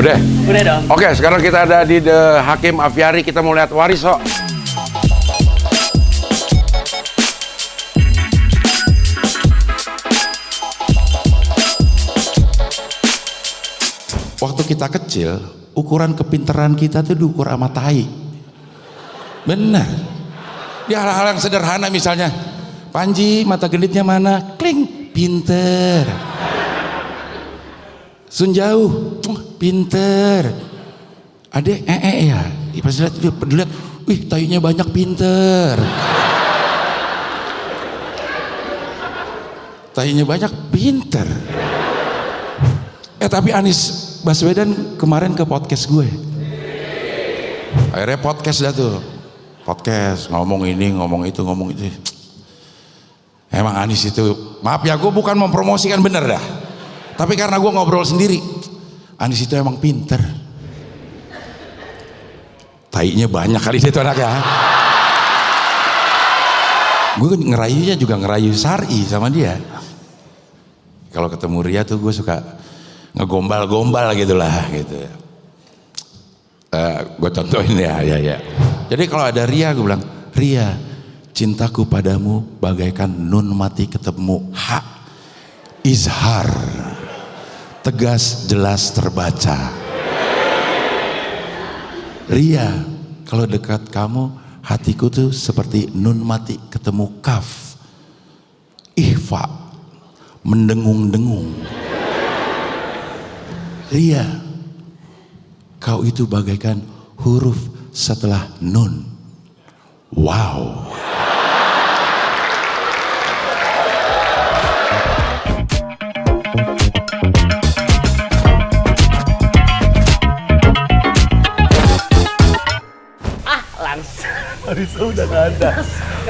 Udah? Udah dong. Oke, sekarang kita ada di The Hakim Aviari. Kita mau lihat Wariso. Waktu kita kecil, ukuran kepintaran kita tuh diukur sama tai. Benar. Di hal-hal yang sederhana misalnya, Panji mata genditnya mana? Kling, pinter. Sun jauh, pinter. Adek, ya. Pas lihat, wih, tayunya banyak, pinter. Tayunya banyak, pinter. Tapi Anies Baswedan kemarin ke podcast gue. Akhirnya podcast dah tuh. Podcast, ngomong ini, ngomong itu. Emang Anies itu, maaf ya, gue bukan mempromosikan, bener dah. Tapi karena gue ngobrol sendiri, Anies itu emang pinter. Tainya banyak kali dia tuh anaknya. Gue ngerayunya juga ngerayu Sari sama dia. Kalau ketemu Ria tuh gue suka ngegombal-gombal gitulah gitu. Gue contohin ya. Jadi kalau ada Ria, gue bilang, Ria, cintaku padamu bagaikan nun mati ketemu hak, izhar, tegas jelas terbaca. Ria, kalau dekat kamu, hatiku tuh seperti nun mati ketemu kaf, ihfa, mendengung-dengung. Ria, kau itu bagaikan huruf setelah nun. Wow. Wariso udah gak ada.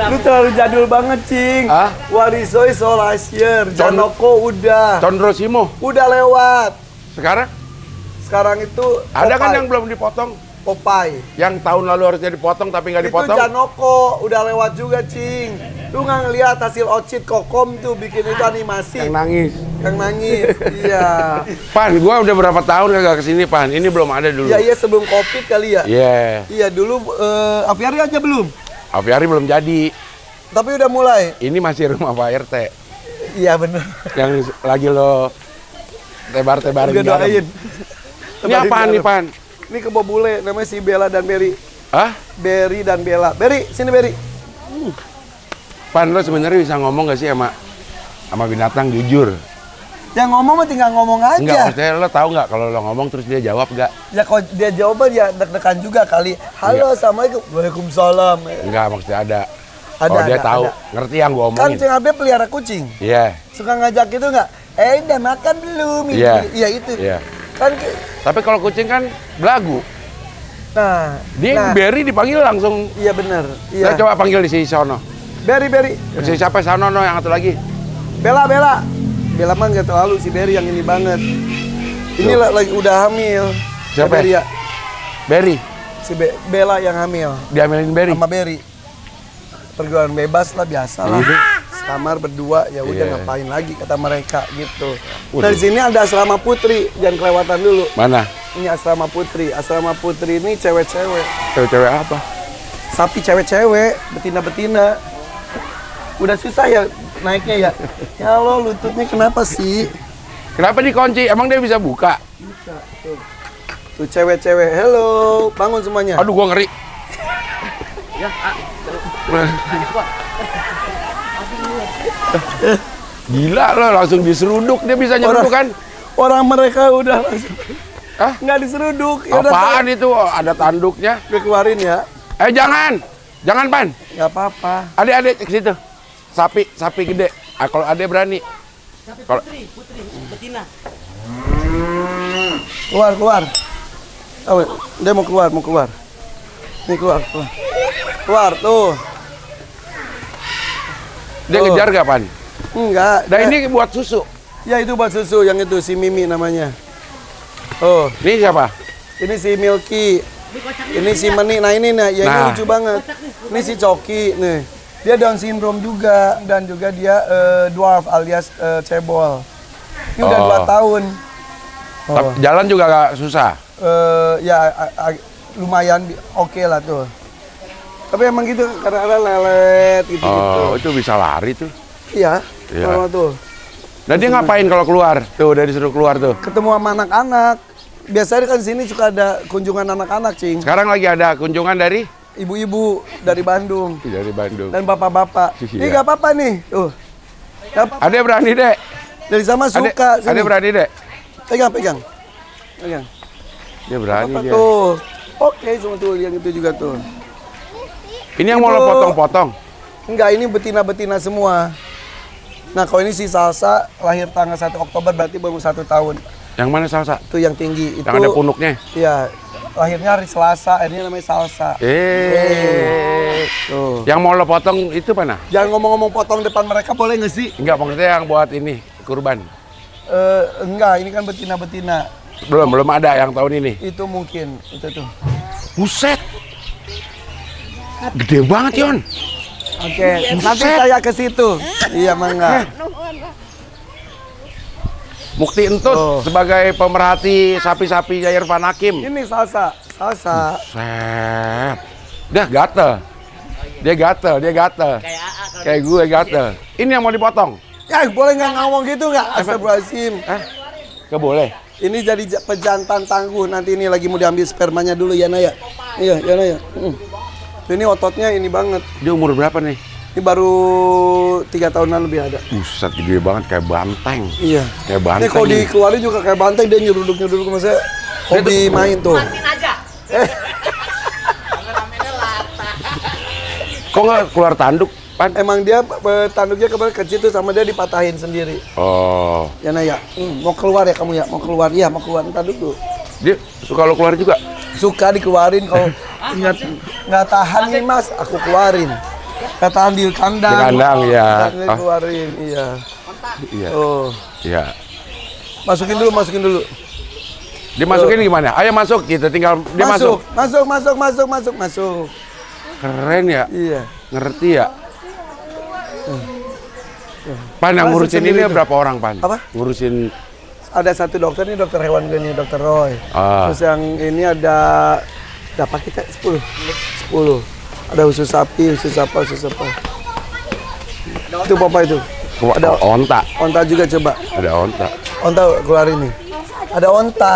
Lu terlalu jadul banget, Cing. Wariso is all last year. Janoko udah. Condro Simo Udah lewat. sekarang itu ada Popeye. kan yang belum dipotong? Popeye. Yang tahun lalu harusnya dipotong tapi nggak dipotong. Itu Janoko udah lewat juga, Cing. Lu nggak ngeliat hasil Ocit Kokom tuh bikin itu animasi. Yang nangis. Iya. Pan, gua udah berapa tahun kagak kesini, Pan. Ini belum ada dulu. Iya sebelum Covid kali ya. Iya. Iya dulu Aviari aja belum. Aviari belum jadi. Tapi udah mulai. Ini masih rumah Pak RT. Iya bener. Yang lagi lo tebar-tebarin. Udah doain. Ini apaan nih, Pan? Ini kebo bule, namanya si Bella dan Berry. Hah? Berry dan Bella. Berry, sini Berry. Pan, lo sebenarnya bisa ngomong gak sih sama binatang jujur? Yang ngomong mah tinggal ngomong aja. Enggak, maksudnya lo tahu nggak kalau lo ngomong terus dia jawab nggak? Ya kalau dia jawab ya deg-degan juga kali. Halo, assalamualaikum. Waalaikumsalam. Enggak, maksudnya ada. Ada, Kalau dia ada, tahu, ada. ngerti yang gua Kan omongin. Cing Abe pelihara kucing. Iya. Suka ngajak itu nggak? Udah makan belum? Iya. Iya itu. Iya. Kan Tapi kalau kucing kan belagu. Dia nah, Berry dipanggil langsung. iya bener. Saya Iya. coba panggil di si sono. Berry. Si siapa sono yang satu lagi? Bella. Bella mah nggak terlalu, si Berry yang ini banget. Ini lagi udah hamil. Siapa? Berry ya? Berry. Si Bella yang hamil. Diambilin Berry. Sama Berry. Pergaulan bebas lah, biasa lah. Kamar berdua, ya udah Iya. ngapain lagi kata mereka gitu. Nah di sini ada asrama putri, jangan kelewatan dulu. Mana? Ini asrama putri. Asrama putri ini cewek-cewek. Cewek-cewek apa? Sapi cewek-cewek, betina-betina. Udah susah ya naiknya ya. Ya Allah, lututnya kenapa sih? Kenapa dikunci? Emang dia bisa buka? Bisa, tuh. Tuh cewek-cewek, hello, bangun semuanya. Aduh, gua ngeri. Gila lo, langsung diseruduk. Dia bisa nyeruduk kan? Orang mereka udah langsung. Hah? Nggak diseruduk. Ya udah, Apaan itu? Ada tanduknya. gue keluarin ya. Jangan, Pan. Nggak apa-apa. Adik ke situ. Sapi gede. Kalau adek berani. Putri, betina. Keluar. Oh, dia mau keluar. Nih keluar. Keluar tuh. Dia Oh. ngejar gak, Pan? Enggak. Nah, ini buat susu. Ya itu buat susu, yang itu si Mimi namanya. Oh, Ini siapa? ini si Milky. Ini si Meni. Nah ini ini Nah. lucu banget. Ini si Coki nih. Dia Down syndrome juga dan juga dia dwarf alias cebol. Ini udah Oh. 2 tahun. Oh. Jalan juga gak susah. Ya lumayan oke lah tuh. Tapi emang gitu kadang-kadang lelet gitu. Oh, itu bisa lari tuh. Iya. Iya. Kalau tuh Nah dia ngapain kalau keluar? Tuh udah disuruh keluar tuh. ketemu sama anak-anak. Biasanya kan sini suka ada kunjungan anak-anak, Cing. Sekarang lagi ada kunjungan dari Ibu-ibu dari Bandung Bandung. dan bapak-bapak. Iya. Ini nggak apa-apa nih. Tuh. Nggak apa- Adek berani, Dek. Dari sama suka. Sini. Adek berani, Dek. Pegang. Dia berani Apa dia. tuh? Oke, semua tuh yang itu juga tuh. Ini yang mau Itu- lo potong-potong. Enggak, ini betina-betina semua. Nah, kalau ini si Salsa lahir tanggal 1 Oktober berarti baru 1 tahun. Yang mana Salsa? Itu yang tinggi. Itu Yang ada punuknya. Iya, lahirnya hari Selasa, akhirnya namanya Salsa. Tuh. Yang mau lo potong itu mana? Jangan ngomong-ngomong potong depan mereka boleh nggak sih? Enggak, maksudnya yang buat ini kurban. Enggak, ini kan betina-betina. Belum ada yang tahun ini. Itu mungkin, itu tuh. Buset. Gede banget, Yon. Oke, nanti saya ke situ. Iya, mangga. Mukti Entut Oh. sebagai pemerhati sapi-sapi Irfan Hakim. Ini Salsa. Set. Dah gatel. Dia gatel. Kayak gue gatel. Ini yang mau dipotong. Ya, boleh nggak ngomong gitu nggak? Astagfirullahaladzim. Gak boleh. Ini jadi pejantan tangguh. Nanti ini lagi mau diambil spermanya dulu ya, Naya. Iya, ya, Naya. Ini ototnya ini banget. Dia umur berapa nih? Ini baru 3 tahunan lebih ada. Buset, gede banget kayak banteng. Iya. Kayak Ini banteng. kalau dikeluarin juga kayak banteng, dia nyeruduk-nyeruduk maksudnya hobi main tuh. Kok nggak keluar tanduk, Pan? Emang dia tanduknya kemarin kecil tuh sama dia dipatahin sendiri. Oh, Ya, Naya. Mau keluar ya kamu ya? Mau keluar? Iya, mau keluar tanduk tuh. dia suka lo keluar juga? Suka dikeluarin kalau nggak tahan nih Mas, aku keluarin. Nggak tahan di kandang. Di kandang, ya. Dikeluarin, iya. Iya. Oh, Iya. masukin dulu. Dimasukin gimana? Ayo masuk gitu, tinggal dia masuk. Masuk. Keren ya, Iya. ngerti ya. Pan yang Masuk ngurusin ini sendiri tuh. berapa orang, Pan? Apa? Ngurusin Ada satu dokter nih, dokter hewan gue nih, dokter Roy. Ah. Terus yang ini ada berapa kita? 10. Ada usus sapi, usus apa. Itu apa itu? Ada onta. onta juga coba. Ada onta. Onta keluarin nih. Ada onta.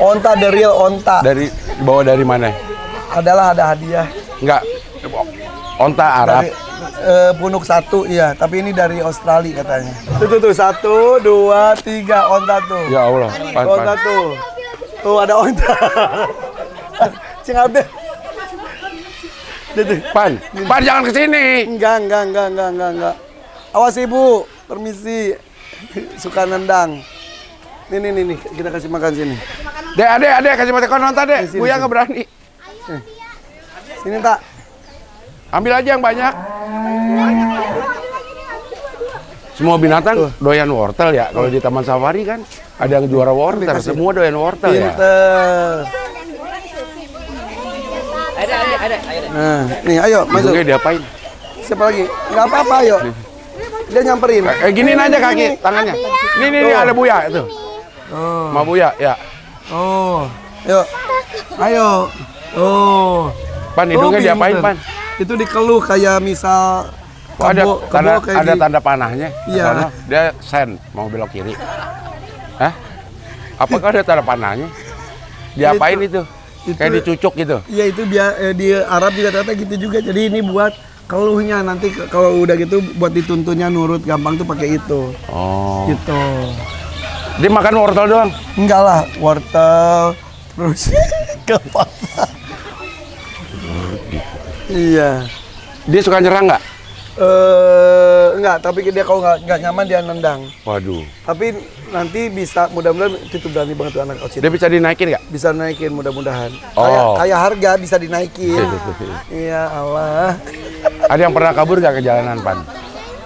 Onta the real onta. Dari bawa dari mana? Adalah ada hadiah. Enggak. Onta Arab. Dari punuk 1, iya. Tapi ini dari Australia katanya. Tuh, 1, 2, 3 onta tuh. Ya Allah, Pan. Onta tuh. Tuh ada onta. Cing Abel. Pan jangan kesini. Enggak. Awas Ibu, permisi. Suka nendang. Nih, kita kasih makan sini. Dek, kasih makan onta, Dek. Sini, Buya sini. nggak berani. Sini tak. Ambil aja yang banyak. Semua binatang doyan wortel ya. Kalau di Taman Safari kan ada yang juara wortel. Dikasih. Semua doyan wortel ya. Pinter. Ada. Nah, nih ayo masuk. Hidungnya diapain? Siapa lagi? Enggak apa-apa, ayo. Dia nyamperin. Giniin aja kaki, tangannya. Nih, ada Buya itu. Oh. Ma Buya, ya. Oh. Yuk. Ayo. Oh. Pan, hidungnya Oh, diapain, pinter. Pan? Itu dikeluh kayak misal Oh, ada tanda, kayak ada di- tanda panahnya. Iya. Sono, dia sen mau belok kiri. Hah? Apakah ada tanda panahnya? Diapain itu? Kayak dicucuk gitu. Iya itu di Arab juga ternyata gitu juga. Jadi ini buat keluhnya nanti kalau udah gitu buat dituntunnya nurut gampang tuh pakai itu. Oh. Gitu. Dia makan wortel doang. Enggak lah, wortel terus ke apa? Iya. Dia suka nyerang nggak? Enggak, tapi dia kalau nggak nyaman dia nendang. Waduh. Tapi nanti bisa mudah-mudahan itu berani banget tuh anak kecil. Dia bisa dinaikin nggak? Bisa naikin mudah-mudahan. Oh. Kayak harga bisa dinaikin. Iya Allah. Ada yang pernah kabur nggak ke jalanan, Pan?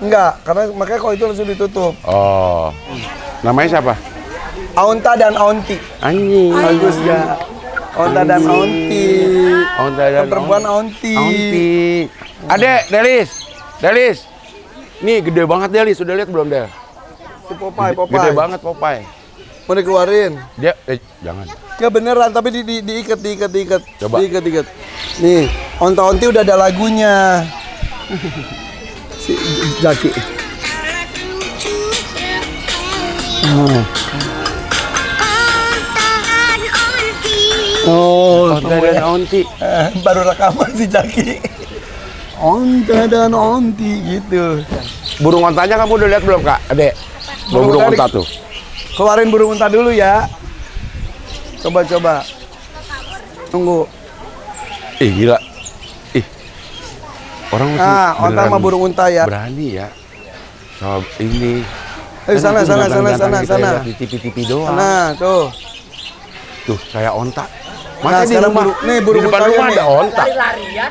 Enggak, karena makanya kalau itu langsung ditutup. Oh. Namanya siapa? Aunta dan Aunti. Anjing. Bagus ya. Aunta dan Aunti. Onta dan Perempuan Aunti. Aunti. Adek, Delis. Nih gede banget Delis. Sudah lihat belum, Del? Si Popeye. Gede banget Popeye. Mau dikeluarin? Dia jangan. Ya beneran, tapi diikat. Coba. Diikat. Nih, onta-onti udah ada lagunya. Si Jaki. Oh, Onta dan onti. baru rekaman si Jaki. Onta dan onti gitu. Burung ontanya kamu udah lihat belum, Kak? Adek. Burung Burung onta onta tuh. Keluarin burung unta dulu ya. Coba. Tunggu. Ih, gila. Ih. Orang mesti Nah, onta beneran sama burung unta ya. berani ya. Soal ini. Eh, sana. Kan itu binatang kita lihat di TV-TV doang. Nah, tuh. Tuh, kayak onta. Nah, Masa di sekarang rumah, burung di depan untanya rumah nih. ada onta. Lari-larian.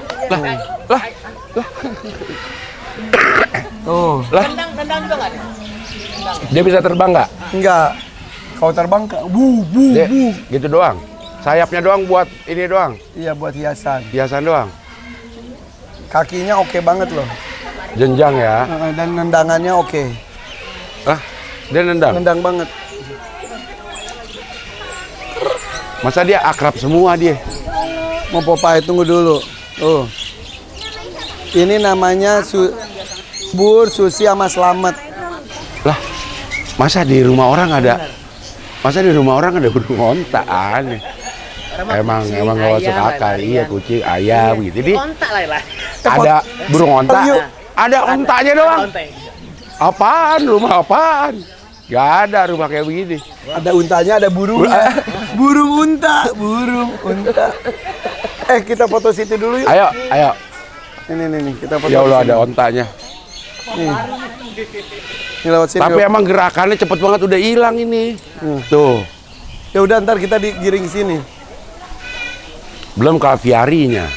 Tuh. Nendang juga nggak ada? Dia bisa terbang nggak? Enggak. Kau terbang ke bu. Dia, gitu doang. Sayapnya doang buat ini doang. Iya, buat hiasan. Hiasan doang. Kakinya oke banget loh. Jenjang ya. Dan nendangannya oke. Ah, dia nendang. Nendang banget. Masa dia akrab semua dia? Mau Popeye, tunggu dulu. Tuh. Ini namanya Bur, Susi sama Slamet. Lah, masa di rumah orang ada burung onta aneh. Emang gak masuk akal. Iya, kucing, ayam gitu. Jadi Onta lah. ada burung onta, Yuk. ada ontanya doang. Onta. Apaan? Rumah apaan? Gak ada rumah kayak begini. Ada untanya, ada burungnya. Burung unta. Kita foto situ dulu yuk. Ayo. Ini kita foto. Ya Allah, di ada sini. ontanya. Nih. Ini lewat sini. Tapi yuk. emang gerakannya cepet banget, udah hilang ini. Tuh, Ya udah, ntar kita digiring sini. belum ke aviarinya.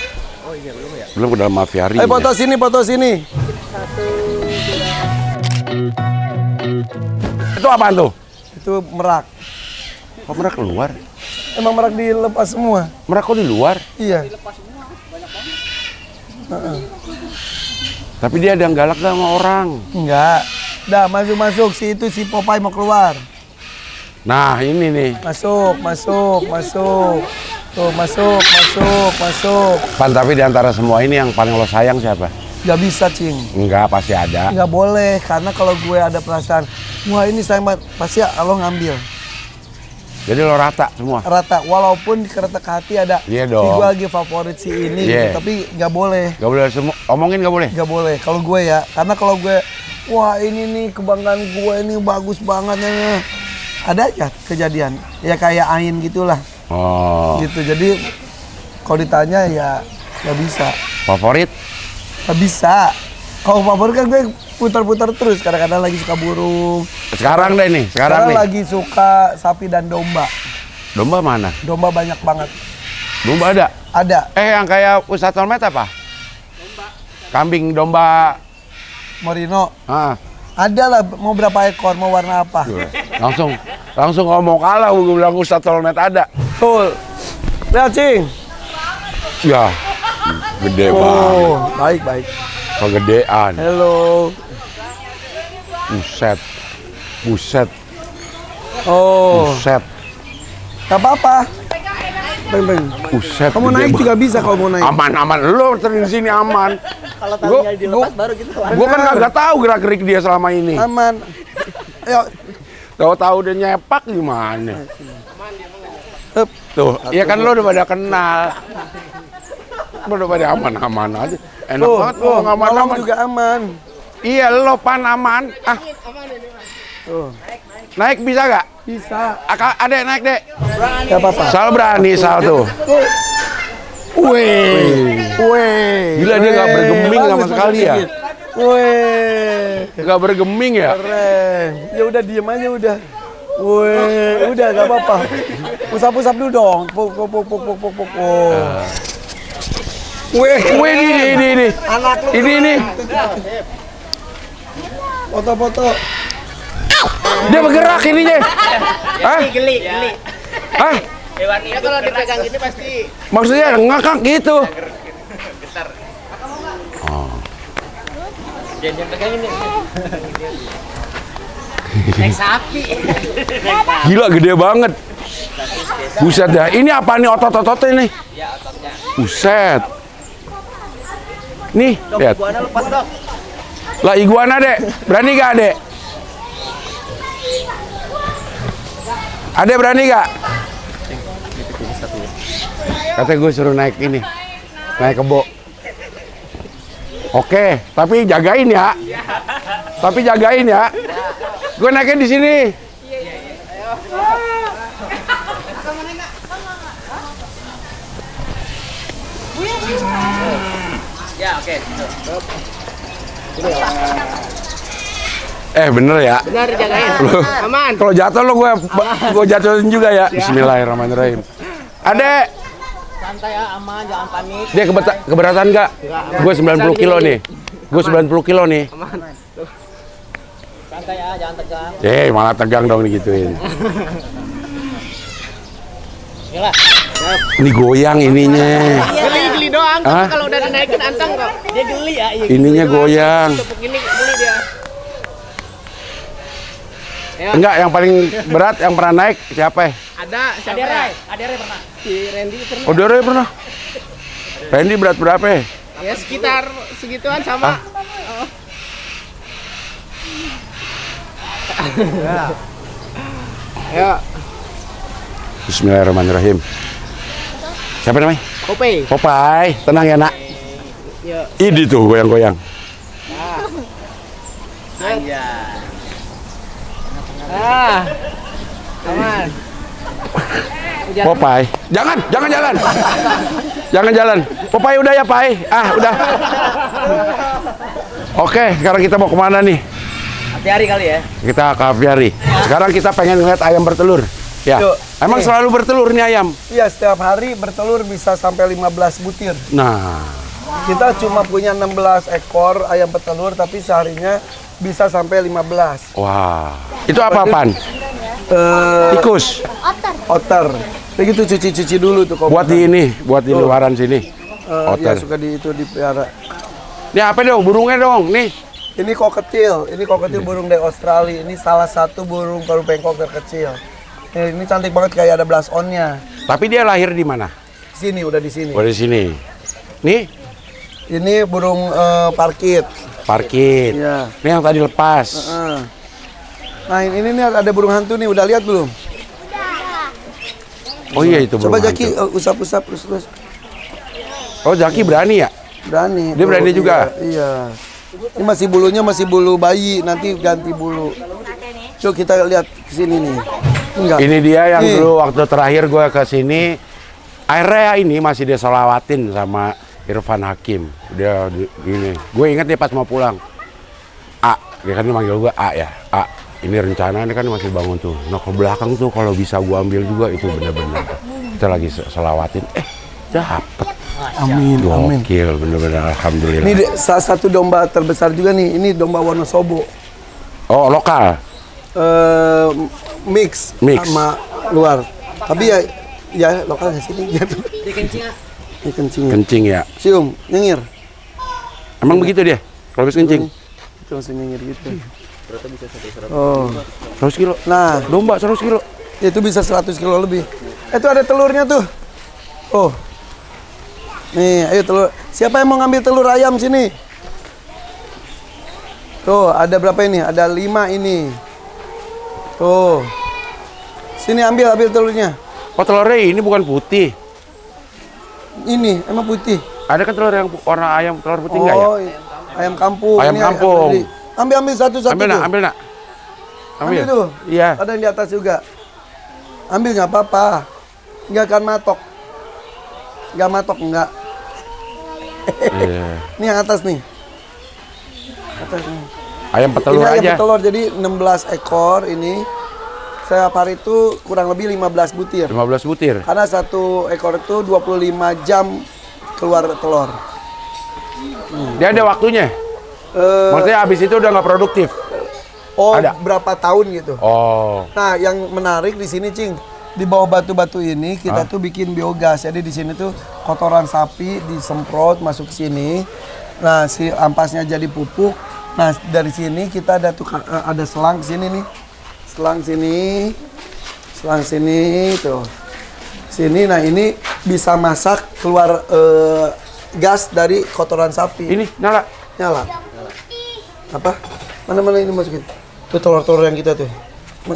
Belum ke dalam aviarinya. Foto sini. Itu apaan tuh? Itu merak. Kok merak keluar? Emang merak dilepas semua. Merak kok di luar? Iya. Tapi dia ada yang galak gak sama orang? Enggak. Dah, masuk. Si Popeye mau keluar. Nah, ini nih. Masuk. Tuh, masuk. Pan, tapi di antara semua ini yang paling lo sayang siapa? Gak bisa, Cing. Enggak, pasti ada. Nggak boleh, karena kalau gue ada perasaan, wah ini sayang banget, pasti lo ngambil. Jadi lo rata semua? Rata, walaupun di keretak hati ada, Iya "Ih, dong. gue lagi favorit si ini, Iya. gitu. Tapi nggak boleh. Gak boleh semua, omongin gak boleh? Nggak boleh, kalau gue ya, karena kalau gue, wah ini nih kebanggaan gue ini bagus banget, ada aja kejadian, ya kayak Ain gitulah, Oh, gitu. Jadi kalau ditanya ya nggak bisa, favorit? nggak bisa. Kalau favorit kan gue putar-putar terus, kadang-kadang lagi suka burung. Sekarang deh nih, sekarang nih. Lagi suka sapi dan domba. Domba mana? Domba banyak banget. Domba ada? Ada. Yang kayak Ustadz Tolmet apa? Kambing, domba. Morino. Ah, Ada lah, mau berapa ekor, mau warna apa? langsung ngomong kalah, gue bilang Ustadz Tolmet ada. Betul. Lihat, Cing. Ya, gede banget. Baik. Kegedean. Halo. Buset. Oh, Buset. gak apa-apa. Beng. Buset. Kamu gede naik banget. juga bisa kalau mau naik. Aman. Lo di sini aman. Kalau talinya dilepas baru kita lari. Gue kan kagak tahu gerak-gerik dia selama ini. Aman. Ayo. Tahu-tahu dia nyepak gimana? Hup. Tuh, ya kan lo udah pada kenal. Lo udah pada aman-aman aja. Enak banget lo Malam aman-aman. juga aman. Iya, lo pan aman. Ah, Tuh. naik bisa gak? Bisa. Adek naik dek. Gak apa-apa. Sal berani Sal tuh. Weh. Gila, dia nggak bergeming sama Bagus, sekali ya? dikit. Weh. Gak bergeming ya? Keren. Ya udah diem aja udah. Weh, udah gak apa-apa. Usap-usap dulu dong. Puk. Oh. Weh. Wih, ini. Anak lu. Ini. Foto-foto. Dia bergerak ininya. Hah? Geli. Hah? Hewan ini kalau dipegang gini pasti Maksudnya ngakak gitu. jangan pegang ini. Naik sapi. Gila gede banget. Buset dah. Ini apa nih otot-ototnya nih? Ya ototnya. Buset. Nih, Dok, lihat. iguana lepas dok. Lah iguana, Dek. Berani gak, Dek? Adek berani gak? Katanya gue suruh naik ini. Naik kebo. Oke, tapi jagain ya. Tapi jagain ya. Gue naiknya di sini. Ya oke. Bener ya. Benar jagain. Lu, Aman. kalau jatuh lo gue jatuhin juga ya. Bismillahirrahmanirrahim. Adek, Santai ya, aman, jangan panik. dia keberatan nggak? Gue 90 kilo nih. Gue 90 kilo nih. Aman. Santai ya, jangan tegang. Malah tegang dong digituin. Yalah. Ini goyang ininya. Geli doang, Hah? tapi kalau udah dinaikin antang kok. Dia geli ya. Iya, Ininya goyang. Tepuk ini geli dia. Ya. Enggak, yang paling berat yang pernah naik siapa? Ada siapa? Ada Ray pernah. Si Randy pernah. Oh, Dore pernah. Randy berat berapa? Ya sekitar segituan sama. Ya. Bismillahirrahmanirrahim. Siapa namanya? Popeye. Popeye. Tenang ya, Nak. Ya. Ini tuh goyang-goyang. Aja. Ah. Aman. Popeye. Jangan jalan. Jangan jalan. Popeye udah ya, Pai. Udah. Oke, sekarang kita mau kemana nih? Hati-hati kali ya. Kita ke aviari. Sekarang kita pengen ngeliat ayam bertelur. Ya. Yuk. Emang selalu bertelur nih ayam? Iya, setiap hari bertelur bisa sampai 15 butir. Nah, Kita cuma punya 16 ekor ayam petelur, tapi seharinya bisa sampai 15. wah. Itu apa-apaan? Tikus. Otter. Begitu cuci-cuci dulu tuh. Buat di ini, buat di luaran sini. Ya Otter. suka di itu dipelihara. Ini apa dong? Burungnya dong, nih. Ini koketil burung dari Australia. Ini salah satu burung paru bengkok terkecil. Ini cantik banget, kayak ada blush on-nya. Tapi dia lahir di mana? Sini, udah di sini. Oh, di sini. Nih, Ini burung parkit. parkit. Iya. Ini yang tadi lepas. Nah, ini nih ada burung hantu nih, udah lihat belum? Oh iya, itu burung Coba Jaki hantu. usap-usap terus. Oh, Jaki berani ya? Berani. Dia berani juga? Iya. Ini masih bulunya masih bulu bayi, nanti ganti bulu. Coba kita lihat ke sini nih. Enggak. Ini dia yang Nih. dulu waktu terakhir gue ke sini, airnya ini masih dia solawatin sama Irfan Hakim. Dia gini. Gue ingat dia pas mau pulang. Dia kan manggil gue A ya. Ini rencana ini kan masih bangun tuh. Nah ke belakang tuh kalau bisa gue ambil juga itu bener-bener. Kita lagi solawatin. Dapet. Amin, amin. Gokil, bener-bener alhamdulillah. Ini salah satu domba terbesar juga nih. Ini domba Wonosobo. Oh, lokal. Mix sama luar. Tapi ya lokalnya sini gitu. Dia kencing ah. Ini kencing. Kencing ya. Cium, nyengir. Emang begitu dia? Kalau habis kencing? Itu langsung nyengir gitu. Oh. 100 kilo. Nah, Domba 100 kilo. itu bisa 100 kilo lebih. Itu ada telurnya tuh. Oh. Nih, ayo telur. Siapa yang mau ngambil telur ayam sini? Tuh, ada berapa ini? Ada 5 ini. Tuh. Sini ambil telurnya. Oh, telurnya ini bukan putih. Ini emang putih. Ada kan telur yang warna ayam telur putih enggak ya? Oh, ayam kampung. Ayam Ini kampung. Ambil satu-satu Ambil nak, tuh. ambil nak. Ambil tuh. Iya. Ada yang di atas juga. Ambil nggak apa-apa. Nggak akan matok. Nggak matok, nggak. Iya. Ini yang atas nih. Atas nih. Ayam petelur Ini ayam aja. petelur, jadi 16 ekor ini. Setiap hari itu kurang lebih 15 butir. 15 butir. Karena satu ekor itu 25 jam keluar telur. Dia ada waktunya. Maksudnya habis itu udah nggak produktif. Oh, ada. berapa tahun gitu. Oh. Nah, yang menarik di sini, Cing, di bawah batu-batu ini kita tuh bikin biogas. Jadi di sini tuh kotoran sapi disemprot masuk ke sini. Nah, si ampasnya jadi pupuk. Nah dari sini kita ada ada selang sini nih, selang sini tuh, sini. Nah ini bisa masak keluar gas dari kotoran sapi. Ini nyala. Apa? Mana ini masukin? Tuh telur-telur yang kita tuh.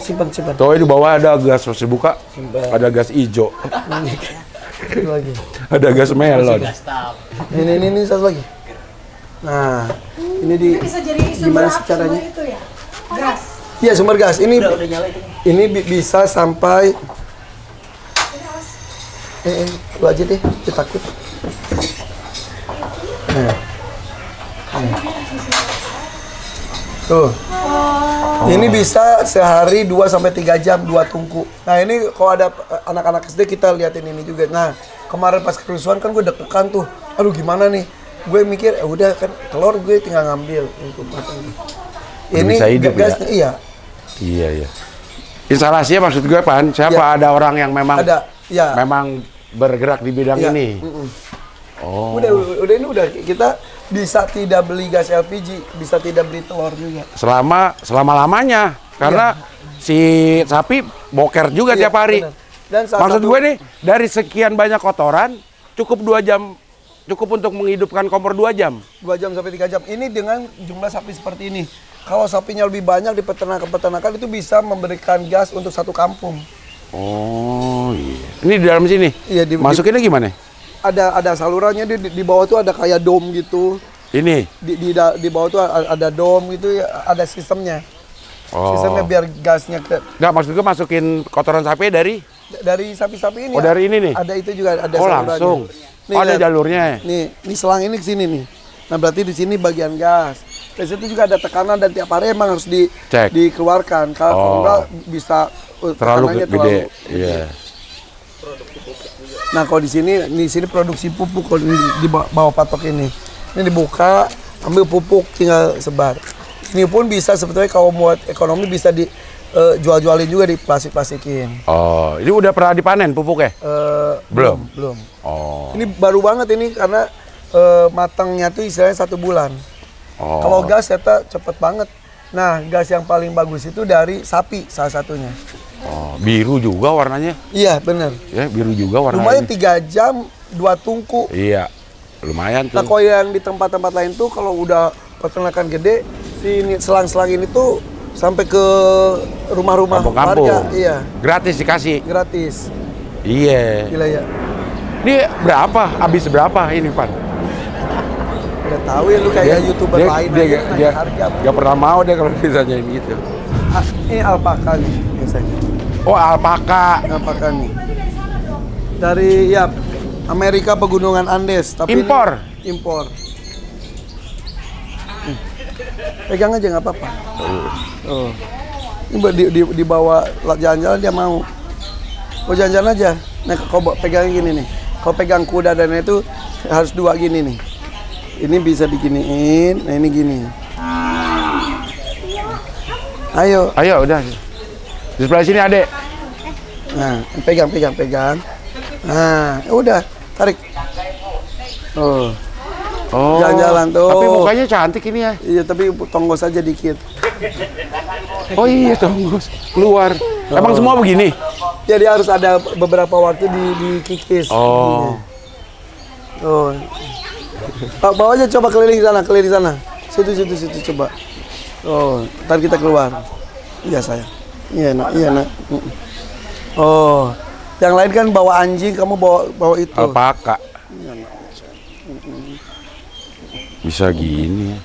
Simpan. Tuh di bawah ada gas, masih buka. Ada gas hijau. Lagi. Ada gas melon. Ini satu lagi. Nah, ini bisa jadi gimana sumber sih caranya? itu ya? Gas. Iya sumber gas. Ini bisa sampai. Lu aja deh, dia takut. Tuh. Ini bisa sehari 2-3 jam 2 tungku. Nah ini kalau ada anak-anak SD kita liatin ini juga. Nah kemarin pas kerusuhan kan gue deg-degan tuh. Aduh gimana nih? Gue mikir udah kan telur gue tinggal ngambil untuk matang. Ini bisa hidup gasnya, ya? Iya. Instalasinya maksud gue Pan, siapa ada orang yang memang memang bergerak di bidang ini? Oh. Udah ini kita bisa tidak beli gas LPG, bisa tidak beli telur juga. Selama-lamanya karena si sapi boker juga tiap hari. Dan maksud gue nih dari sekian banyak kotoran cukup 2 jam, cukup untuk menghidupkan kompor 2 jam. 2 jam sampai 3 jam. Ini dengan jumlah sapi seperti ini. Kalau sapinya lebih banyak di peternakan itu bisa memberikan gas untuk satu kampung. Oh iya. Ini di dalam sini? Iya. Masukinnya gimana? Ada salurannya di bawah tuh ada kayak dom gitu. Ini? Di bawah tuh ada dom gitu, ada sistemnya. Sistemnya biar gasnya Nggak, maksud gue masukin kotoran sapi dari sapi-sapi ini. Oh, dari ini nih? Ada itu juga, ada salurannya. Langsung? Nih, ada jalurnya? Nih selang ini ke sini nih. Nah berarti di sini bagian gas. Di situ juga ada tekanan dan tiap hari emang harus dikeluarkan. Kalau enggak bisa terlalu gede. Iya. Nah kalau di sini produksi pupuk kalau di bawah patok ini dibuka, ambil pupuk tinggal sebar. Ini pun bisa sebetulnya kalau buat ekonomi bisa jual-jualin juga di plastik-plastikin. Oh, ini udah pernah dipanen pupuknya? Belum. Oh. Ini baru banget ini karena matangnya tuh istilahnya 1 bulan. Oh. Kalau gas ternyata cepet banget. Nah gas yang paling bagus itu dari sapi salah satunya. Oh, biru juga warnanya? Iya bener. Ya biru juga warnanya. Lumayan 3 jam 2 tungku. Iya, lumayan tuh. Nah kalau yang di tempat-tempat lain tuh kalau udah peternakan gede, selang-selang ini tuh sampai ke rumah-rumah warga. Iya. Gratis dikasih? Gratis. Iya. Gila ya. Ini berapa? Habis berapa ini Pan? Udah tahu ya lu kayak YouTuber lain dia harga. Gak pernah mau deh kalau ditanyain gitu. Ini alpaka nih biasanya. Oh alpaka. Alpaka nih. Dari Amerika pegunungan Andes. Tapi impor. Impor. Pegang aja nggak apa-apa. Oh. Ini dibawa jalan-jalan dia mau. Oh jalan-jalan aja. Nah kalau pegang gini nih. Kalau pegang kuda dan itu harus 2 gini nih. Ini bisa diginiin. Nah ini gini. Ayo. Udah. Di sebelah sini adek. Nah, pegang. Nah, udah, tarik. Oh. Jalan-jalan tuh. Tapi mukanya cantik ini ya. Iya, tapi tonggos aja dikit. Oh iya, tonggos keluar. Emang semua begini? Jadi harus ada beberapa waktu dikikis. Oh. Oh. Bawa aja coba keliling sana. Situ coba. Oh, ntar kita keluar. Iya sayang. Iya nak. Oh, yang lain kan bawa anjing, kamu bawa itu. Alpaka. Bisa gini.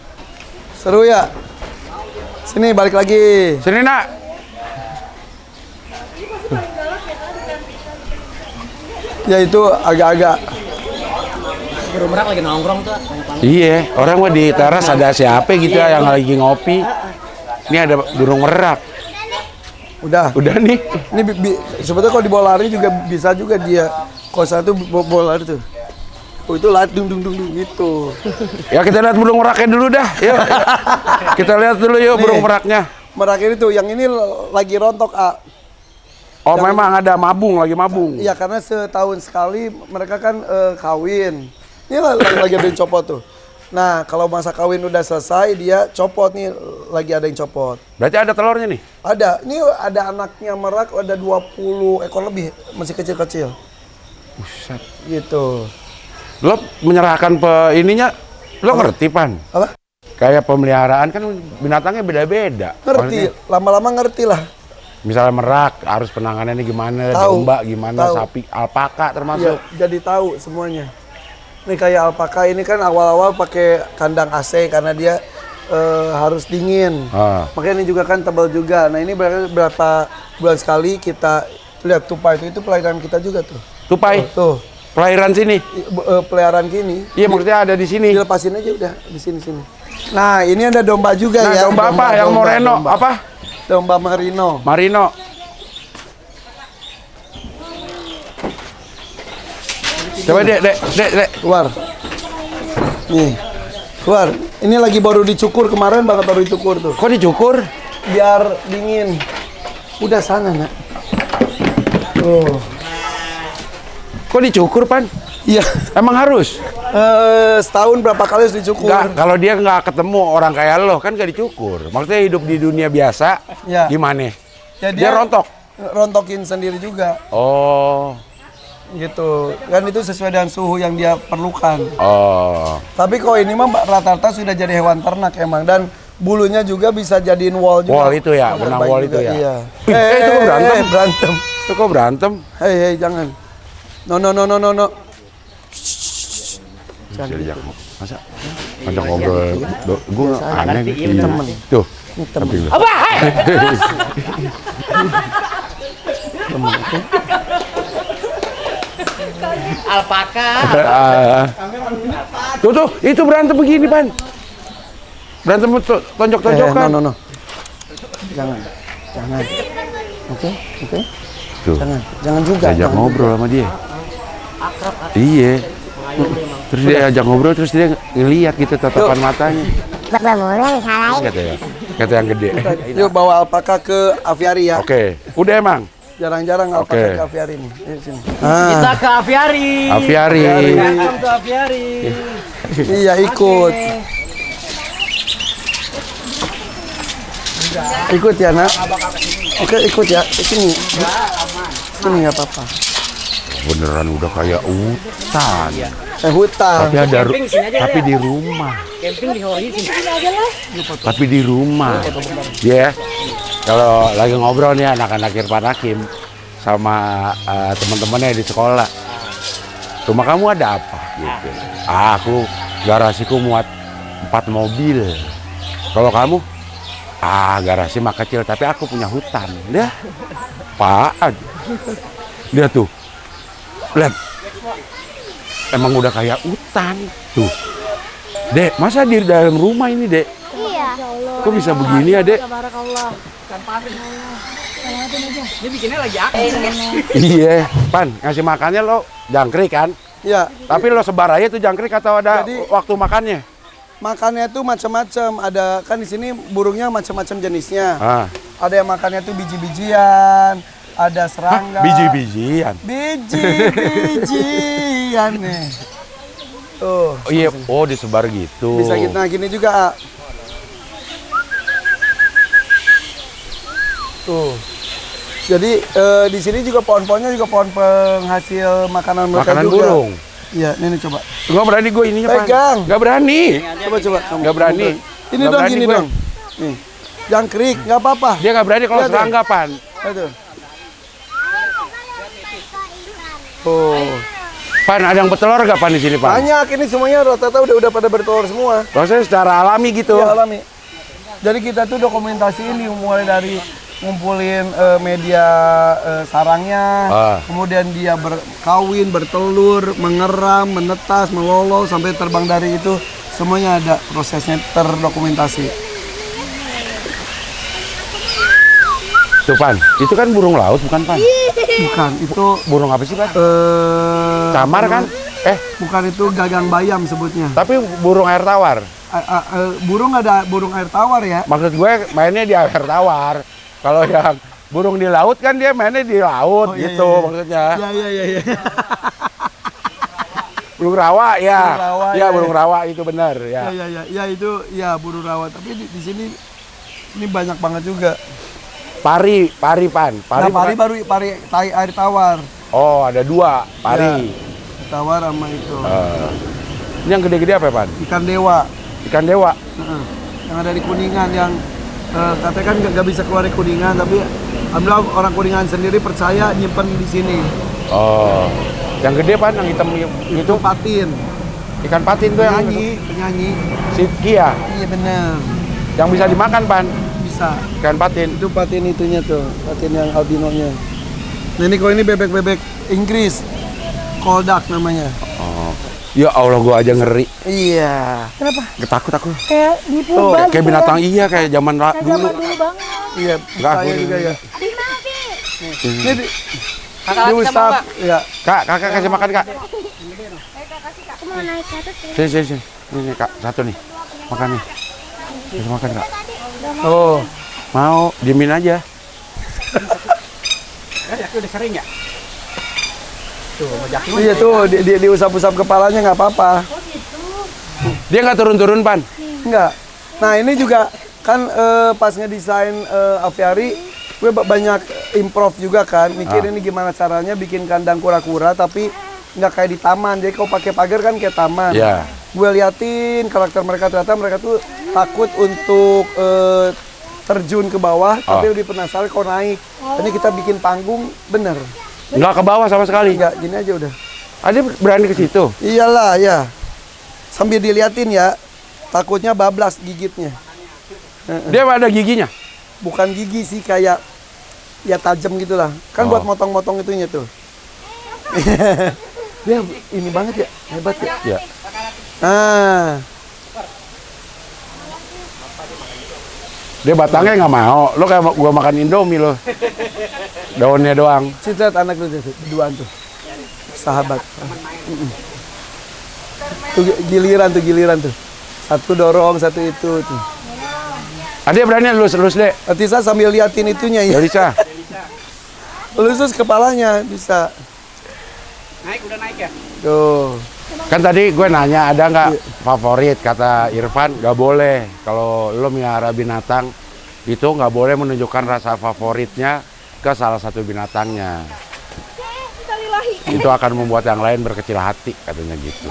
Seru ya. Sini balik lagi. Sini nak. Ya itu agak-agak. Burung merak lagi nongkrong tuh. Iya, orang mah di teras ada siapa gitu ya yang lagi ngopi. Ini ada burung merak. Udah nih. Ini sebetulnya kalau dibawa lari juga bisa juga dia. Kalau satu bawa lari tuh. Oh itu lari dung gitu. Ya kita lihat burung meraknya dulu dah. Yuk. Kita lihat dulu yuk burung meraknya. Merak ini tuh, yang ini lagi rontok Oh memang ada lagi mabung. Iya karena setahun sekali mereka kan kawin. Ini lagi ada yang copot tuh. Nah, kalau masa kawin udah selesai, dia copot nih, lagi ada yang copot. Berarti ada telurnya nih? Ada, ini ada anaknya merak, ada 20 ekor lebih, masih kecil-kecil. Buset. Gitu. Lo menyerahkan ininya, lo ngerti Pan? Apa? Kayak pemeliharaan kan binatangnya beda-beda. Ngerti, Maksudnya, lama-lama ngerti lah. misalnya merak, harus penanganannya gimana, Tahu. domba gimana, Tahu. sapi, alpaka Iya, termasuk. jadi tahu semuanya. Nih kayak alpaka ini kan awal-awal pakai kandang AC karena dia harus dingin. Ah. Makanya ini juga kan tebal juga. Nah ini berapa bulan sekali kita lihat tupai itu pelayaran kita juga tuh. Tupai, Tuh, pelahiran sini. peliharaan gini. Iya maksudnya ada di sini. Dilepasin aja udah di sini. Nah ini ada domba juga Nah, ya. domba apa? Yang Moreno apa? Domba merino. Marino. Coba dek. Keluar. Nih, keluar. Ini lagi baru dicukur kemarin banget baru dicukur tuh. Kok dicukur? Biar dingin. Udah sana nak. Tuh. Kok dicukur Pan? Iya. Emang harus? Setahun berapa kali harus dicukur? Nggak, kalau dia nggak ketemu orang kayak lo kan nggak dicukur. Maksudnya hidup di dunia biasa, Ya. gimana? Ya, dia rontok. Rontokin sendiri juga, Oh, gitu. Kan itu sesuai dengan suhu yang dia perlukan. oh. Tapi kalau ini mah rata-rata sudah jadi hewan ternak emang dan bulunya juga bisa jadiin wall juga. Wall itu ya, benang Baik wall juga, itu ya. Iya. Itu kok berantem? Berantem. Itu kok berantem? Hei, jangan. No. Bisa diajak masa ajak ngobrol, gue aneh nih. iya, temen. Tuh, tapi lu. Alpaka. Tuh, itu berantem begini Pan. Berantem tonjok-tonjokan. No. Jangan. Oke. Tuh, Jangan juga. ajak jangan ngobrol sama dia. Iya. Terus dia ajak ngobrol, terus dia ngeliat gitu tatapan matanya. Kata yang gede. juga. Yuk bawa alpaka ke aviari ya. Oke, udah emang. Jarang-jarang alpaka Oke. ke aviari nih. Yuk, sini. Kita ke aviari. Aviari. Welcome to aviari. Iya ikut. Ikut ya nak. Oke ikut ya. Sini. Sini nggak apa-apa. Beneran udah kayak hutan. Hutan. Tapi ada Camping sini aja tapi ya. di rumah. Camping di Hori sini. Tapi di rumah. Ya. Kalau lagi ngobrol nih anak-anak Irfan Hakim sama teman-temannya di sekolah. Rumah kamu ada apa gitu. Aku garasiku muat 4 mobil. Kalau kamu? Garasi mah kecil tapi aku punya hutan. Dah. Apaan? Dia tuh. Lihat. Emang udah kayak hutan tuh. Dek, masa di dalam rumah ini, Dek? Iya. Kok bisa begini ya, Dek? Barakallah. Dia bikinnya lagi aktif. Iya, Pan, ngasih makannya lo jangkrik kan? Ya. Tapi lo sebar aja tuh jangkrik atau ada Jadi- waktu makannya? Makannya tuh macam-macam. Ada kan di sini burungnya macam-macam jenisnya. Ada yang makannya tuh biji-bijian, ada serangga. Biji-bijian. Biji-bijian nih. Tuh. Oh iya, disebar gitu. Bisa kita gini juga. A. Tuh. Jadi di sini juga pohon-pohonnya juga pohon penghasil makanan mereka Makanan juga. burung. Iya, ini coba. Nggak berani gue ininya, Pan. Pegang. Nggak berani. Coba. Kamu, Nggak berani. Ini Nggak dong, berani gini gue. dong. Nih. Jangkrik, nggak apa-apa. Dia nggak berani kalau Lihat, serangga, Pan. Aduh. Oh. Pan, ada yang bertelur nggak, Pan, di sini, Pan? Banyak ini semuanya rata-rata udah pada bertelur semua. Maksudnya secara alami gitu. Iya, alami. Jadi kita tuh dokumentasi ini mulai dari ngumpulin media sarangnya, kemudian dia berkawin, bertelur, mengeram, menetas, melolo sampai terbang dari itu semuanya ada prosesnya terdokumentasi. Tuh, Pan. Itu kan burung laut, bukan, Pan? Bukan, itu Burung apa sih, Pan? Camar kan? bukan itu gagang bayam sebutnya. Tapi burung air tawar. Burung ada burung air tawar ya. Maksud gue mainnya di air tawar. Kalau yang burung di laut kan dia mainnya di laut Oh, iya, gitu iya. maksudnya. Iya. Burung rawa ya. Burung rawa, Ya, ya, burung ya. rawa itu benar ya. Ya itu ya burung rawa. Tapi di sini ini banyak banget juga. Pari pan. Nah, pari air tawar. Oh, ada 2 pari. Ya, tawar sama itu. Ini yang gede-gede apa, Pan? Ikan dewa. Ikan dewa. Heeh. Yang ada di Kuningan yang katanya kan nggak bisa keluar dari Kuningan, tapi alhamdulillah orang Kuningan sendiri percaya nyimpen di sini. Oh. Yang gede, Pan, yang hitam itu Itu patin. ikan patin tuh yang Penyanyi. Iya. Iya benar. Yang bisa dimakan, Pan. Bisa. Ikan patin. Itu patin itunya tuh, patin yang albinonya. Nah ini kalau ini bebek-bebek Inggris, koldak namanya. Oh. Ya Allah, gua aja ngeri. Iya. Kenapa? Ketakut aku. Kayak di purba Kayak gitu binatang kan? iya kayak zaman Kayak dulu. zaman dulu banget. Iya. Enggak, Saya gua- juga ya. Ini di Kakak di kita mau Ustaz, nggak? ya. Kak, kakak kasih makan, Kak. Aku mau naik ke atas ya. Sini. Ini, Kak, satu nih. Makan nih. Kasih makan, Kak. Oh. Mau, diemin aja. Jaki udah sering ya? Tuh, sama Jaki Iya tuh diusap-usap kepalanya nggak apa-apa. Dia nggak turun-turun, Pan. Enggak. Nah ini juga kan pas ngedesain aviary, gue banyak improv juga kan. Mikir ini gimana caranya bikin kandang kura-kura tapi nggak kayak di taman. Jadi kalau pakai pagar kan kayak taman. Iya. Gue liatin karakter mereka, ternyata mereka tuh takut untuk terjun ke bawah, tapi udah penasaran kalau naik. Ini kita bikin panggung bener. Nggak ke bawah sama sekali. Enggak, gini aja udah. Ada berani ke situ. Iyalah ya. Sambil diliatin ya. Takutnya bablas gigitnya. Dia ada giginya. Bukan gigi sih, kayak ya tajam gitulah. Kan buat motong-motong itunya tuh. Dia ini banget ya, hebat ya. Iya. Nah, Dia batangnya nggak mau. Lo kayak gua makan Indomie lo. Daunnya doang. situ lihat anak lu tuh, berduaan tuh. Sahabat. Tuh giliran tuh. Satu dorong, satu itu tuh. Ada berani lulus deh. Tisa sambil liatin itunya Ya ya. bisa. Lulus kepalanya bisa. naik, udah naik ya? Tuh. Kan tadi gue nanya ada nggak favorit, kata Irfan nggak boleh. Kalau lo melihara binatang itu nggak boleh menunjukkan rasa favoritnya ke salah satu binatangnya. Itu akan membuat yang lain berkecil hati, katanya gitu.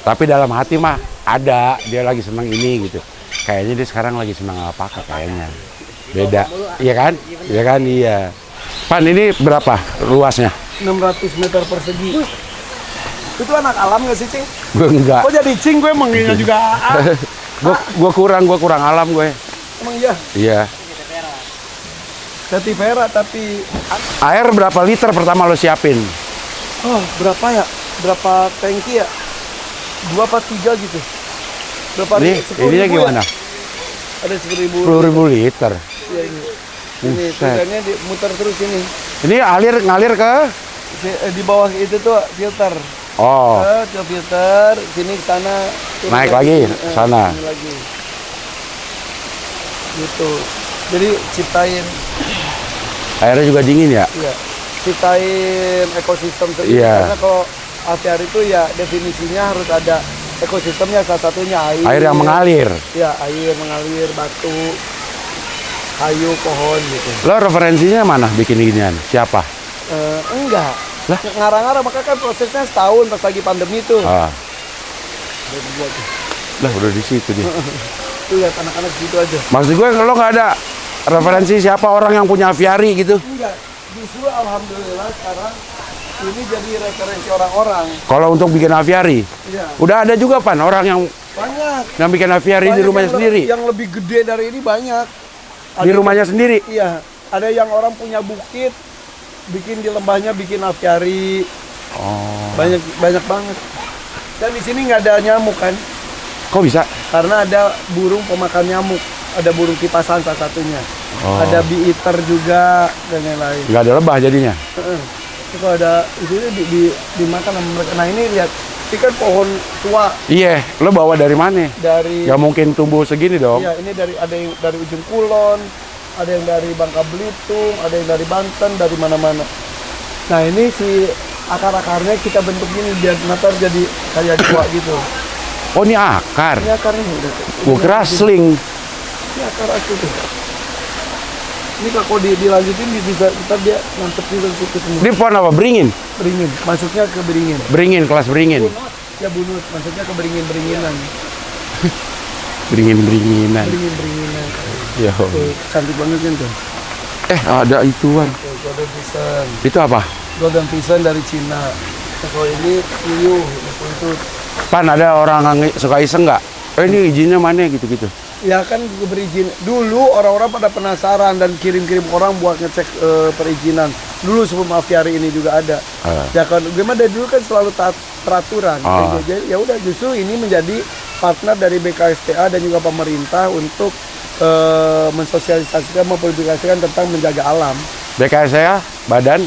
Tapi dalam hati mah ada, dia lagi seneng ini gitu. Kayaknya dia sekarang lagi seneng apa kayaknya. Beda, iya kan? Iya kan, iya. Pan, ini berapa luasnya? 600 meter persegi. Itu anak alam nggak sih, Cing? Gue enggak. Kok jadi Cing, gue mengingat juga AA. Gue kurang alam gue. Emang iya? Iya. Vetivera tapi Air berapa liter pertama lo siapin? oh berapa ya? Berapa tangki ya? 2 apa 3 gitu. Berapa Ini, 10.000 ininya ya? gimana? Ada 10.000. 10.000 liter. Iya, ini. Ini Buset. tulisannya muter terus ini. Ini ngalir ke? Di bawah itu tuh filter. Oh, Ke filter, sini ke sana. turun Naik lagi, sana. sini lagi. Gitu. Jadi ciptain, airnya juga dingin ya? ya, ciptain ekosistem sendiri. Iya. Karena kalau aviary itu ya definisinya harus ada ekosistemnya, salah satunya air. Air yang mengalir. Ya, air mengalir, batu, kayu, pohon gitu. Lo referensinya mana bikin ginian? Siapa? Enggak. Lah? Ngarang-ngarang, makanya kan prosesnya setahun pas lagi pandemi tuh. Ah, Dari gua tuh. lah udah di situ dia. Tuh lihat anak-anak situ aja. Maksud gue lo nggak ada referensi siapa orang yang punya aviary gitu? Enggak. Justru alhamdulillah sekarang ini jadi referensi orang-orang. Kalau untuk bikin aviary, Iya. udah ada juga Pan orang yang Banyak. bikin aviary di Banyak rumahnya yang sendiri. Yang lebih gede dari ini banyak. Di rumahnya sendiri. Iya. Ada yang orang punya bukit, bikin di lembahnya, bikin aviary. Oh. Banyak banget. Dan di sini nggak ada nyamuk kan? Kok bisa? Karena ada burung pemakan nyamuk. Ada burung kipasan salah satunya. Oh. Ada bee eater juga dan lain-lain. Nggak ada lebah jadinya. Itu ada itu dimakan sama mereka. Nah ini lihat, ini kan pohon tua Iya, lo bawa dari mana? dari. Ya mungkin tumbuh segini dong. Iya, ini ada yang dari ujung Kulon, ada yang dari Bangka Belitung, ada yang dari Banten, dari mana-mana. Nah ini si akar-akarnya kita bentuk gini biar ntar jadi kayak dua gitu. Oh ini akar. Ini akarnya udah. Gua kira sling. Ini akar aku tuh. Ini kalau dilanjutin bisa ntar dia nancep juga ke situ semua. Ini pohon apa? Beringin? Beringin, masuknya ke beringin. Beringin, kelas beringin. Ya bunut, masuknya ke beringin-beringinan. Beringin-beringinan. Beringin-beringinan. Ya. Tuh, cantik banget kan tuh. Ada ituan. Tuh, golden pisan. Itu apa? Golden pisan dari Cina. Kalau ini puyuh, itu. Pan, ada orang suka iseng nggak? Ini izinnya mana gitu-gitu? Ya kan gue berizin. Dulu orang-orang pada penasaran dan kirim-kirim orang buat ngecek perizinan. Dulu sebelum aviari ini juga ada. Ya kan gue mah dari dulu kan selalu taat peraturan. Jadi ya udah justru ini menjadi partner dari BKSDA dan juga pemerintah untuk mensosialisasikan, mempublikasikan tentang menjaga alam. BKSDA, Badan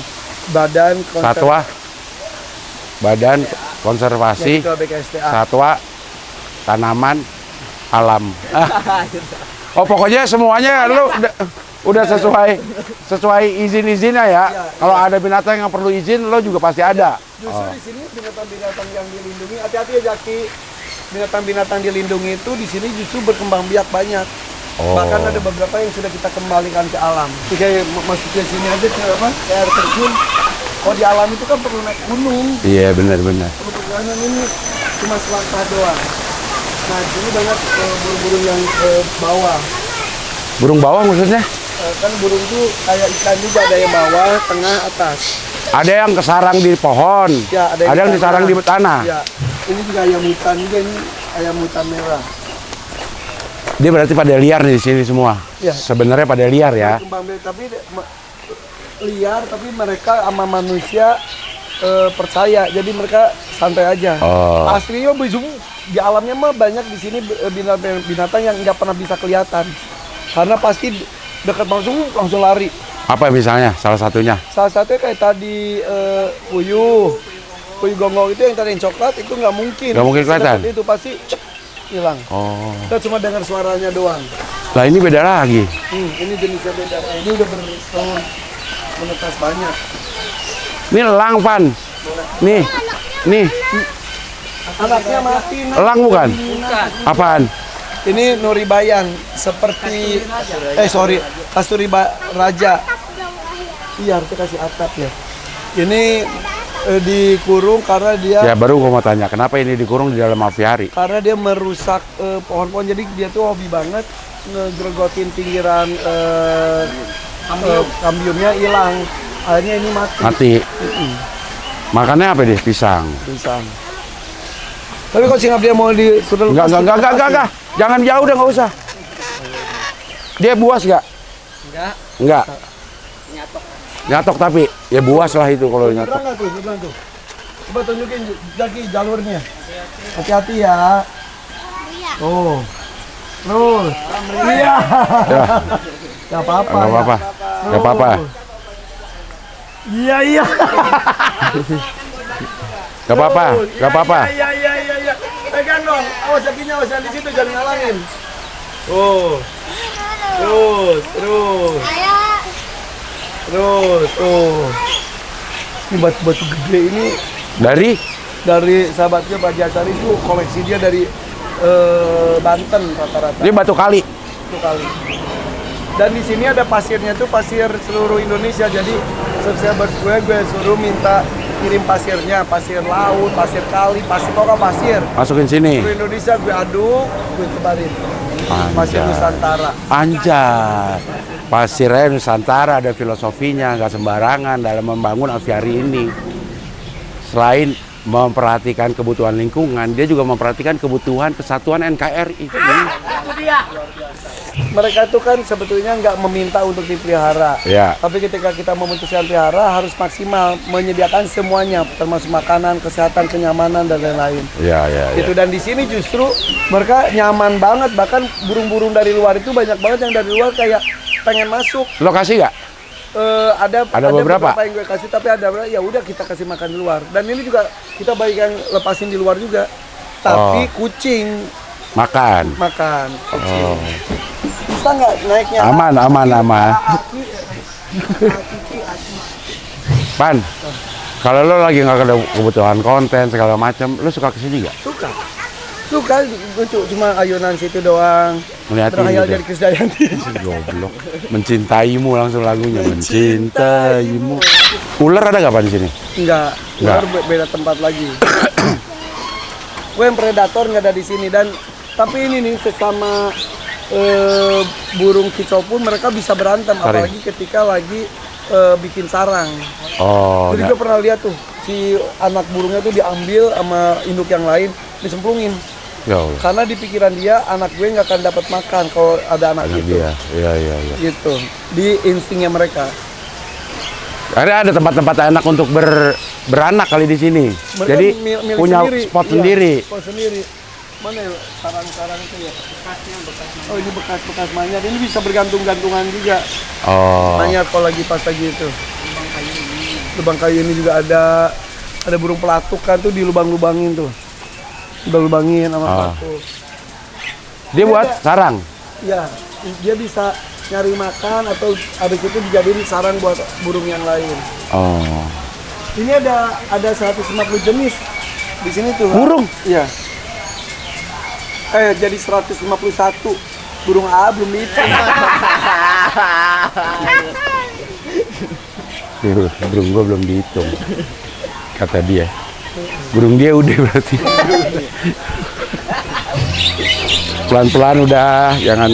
Satwa Badan Konservasi BKSDA. Satwa Tanaman Alam. Oh pokoknya semuanya lu udah sesuai izin-izinnya ya. Kalau ada binatang yang perlu izin, lo juga pasti ada. Justru di sini binatang-binatang yang dilindungi, hati-hati ya Jaki. Binatang-binatang dilindungi itu di sini justru berkembang biak banyak. Bahkan ada beberapa yang sudah kita kembalikan ke alam. Kayak masuknya sini aja ke apa? Ke air terjun. Kalau di alam itu kan perlu naik gunung. Iya benar-benar. Perjalanan ini cuma selangkah doang. Nah, di sini banyak burung-burung yang bawah. Burung bawah maksudnya? Kan burung itu kayak ikan juga, ada yang bawah, tengah, atas. Ada yang kesarang di pohon, Ya, ada yang disarang di tanah. Ya, ini juga ayam hutan juga, ini ayam hutan merah. Dia berarti pada liar nih di sini semua. Ya. Sebenarnya pada liar ya. Kembang biak, tapi liar, tapi mereka sama manusia percaya, jadi mereka santai aja. Aslinya di alamnya mah banyak di sini binatang yang nggak pernah bisa kelihatan, karena pasti dekat langsung lari. Apa misalnya salah satunya? Salah satunya kayak tadi puyuh gonggong itu yang tadi yang coklat itu nggak mungkin. Nggak mungkin kelihatan. Itu pasti hilang. Kita cuma dengar suaranya doang. Lah ini beda lagi. Ini jenisnya beda. Ini udah menetas banyak. Ini elang Pan. Nih. Anaknya mati. Elang bukan? Apaan? Ini nuribayan seperti kasturi raja. Iya, harusnya kasih atap ya. Ini dikurung karena dia. Ya baru gua mau tanya, kenapa ini dikurung di dalam aviari? Karena dia merusak pohon-pohon, jadi dia tuh hobi banget ngegrogotin pinggiran kambiumnya hilang. Akhirnya ini mati. Makannya apa deh? Pisang. Tapi kalau singap dia mau disuruh lepas. Enggak. Jangan jauh dah, nggak usah. Dia buas nggak? Enggak. Nyatok tapi ya buas lah itu kalau nyatok. Nyebrang tuh. Coba tunjukin Jaki jalurnya. Hati-hati ya. Oh. Terus. Iya. Ya. Gak apa-apa. Gak apa-apa. Iya. Gak apa-apa. Iya. Pegang dong. Awas jakinya, awas yang di situ jangan ngalangin. Oh. Terus. Ini batu-batu gede ini dari sahabatnya Pak Jasari itu koleksi dia dari Banten rata-rata. Ini batu kali. Dan di sini ada pasirnya tuh pasir seluruh Indonesia. Jadi subscriber gue suruh minta kirim pasirnya, pasir laut, pasir kali, pokoknya pasir. Masukin sini. Seluruh Indonesia gue aduk, gue tebarin. Pasir Nusantara. Anjay. Pasirnya Nusantara ada filosofinya, nggak sembarangan dalam membangun aviari ini. Selain memperhatikan kebutuhan lingkungan, dia juga memperhatikan kebutuhan kesatuan NKRI. Mereka itu kan sebetulnya nggak meminta untuk dipelihara. Ya. Tapi ketika kita memutuskan pelihara harus maksimal menyediakan semuanya, termasuk makanan, kesehatan, kenyamanan dan lain-lain. Ya. Itu dan di sini justru mereka nyaman banget, bahkan burung-burung dari luar itu banyak banget yang dari luar kayak pengen masuk. Lokasi nggak? Ada beberapa yang gue kasih, tapi ada ya udah kita kasih makan di luar. Dan ini juga kita baik yang lepasin di luar juga. Tapi kucing makan kucing. Bisa nggak naiknya? Aman. Pan, Kalau lo lagi nggak ada kebutuhan konten segala macam, lo suka kesini nggak? Suka lucu, cuma ayunan situ doang. Melihat Berhayal ini dari Krisdayanti. Goblok. Mencintaimu langsung lagunya. Mencintaimu. Ular ada nggak Pak di sini? Enggak, Enggak. ular beda tempat lagi. Gue yang predator nggak ada di sini dan tapi ini nih sesama burung kicau pun mereka bisa berantem, apalagi ketika lagi bikin sarang. Oh, Jadi gue pernah lihat tuh si anak burungnya tuh diambil sama induk yang lain disemplungin. ya Allah. Karena di pikiran dia anak gue nggak akan dapat makan kalau ada anak Anak gitu. dia. Iya. Gitu. Di instingnya mereka. Akhirnya ada tempat-tempat enak untuk beranak kali di sini. Mereka Jadi milik punya sendiri. spot Iya, sendiri. Spot sendiri. Mana ya sarang-sarang itu ya? Oh ini bekas-bekas manyat. Ini bisa bergantung-gantungan juga. Oh. Manyat kalau lagi pas lagi itu. Lubang kayu ini juga ada burung pelatuk kan tuh dilubang-lubangin tuh. Lubang-lubangin sama pelatuk. Dia buat sarang. Ya, dia bisa nyari makan atau habis itu dijadiin sarang buat burung yang lain. Oh. Ini ada 150 jenis di sini tuh. Burung? Iya. Jadi 151. Burung A belum dihitung. Burung gua belum dihitung. Kata dia. Burung dia udah berarti. Pelan-pelan udah, jangan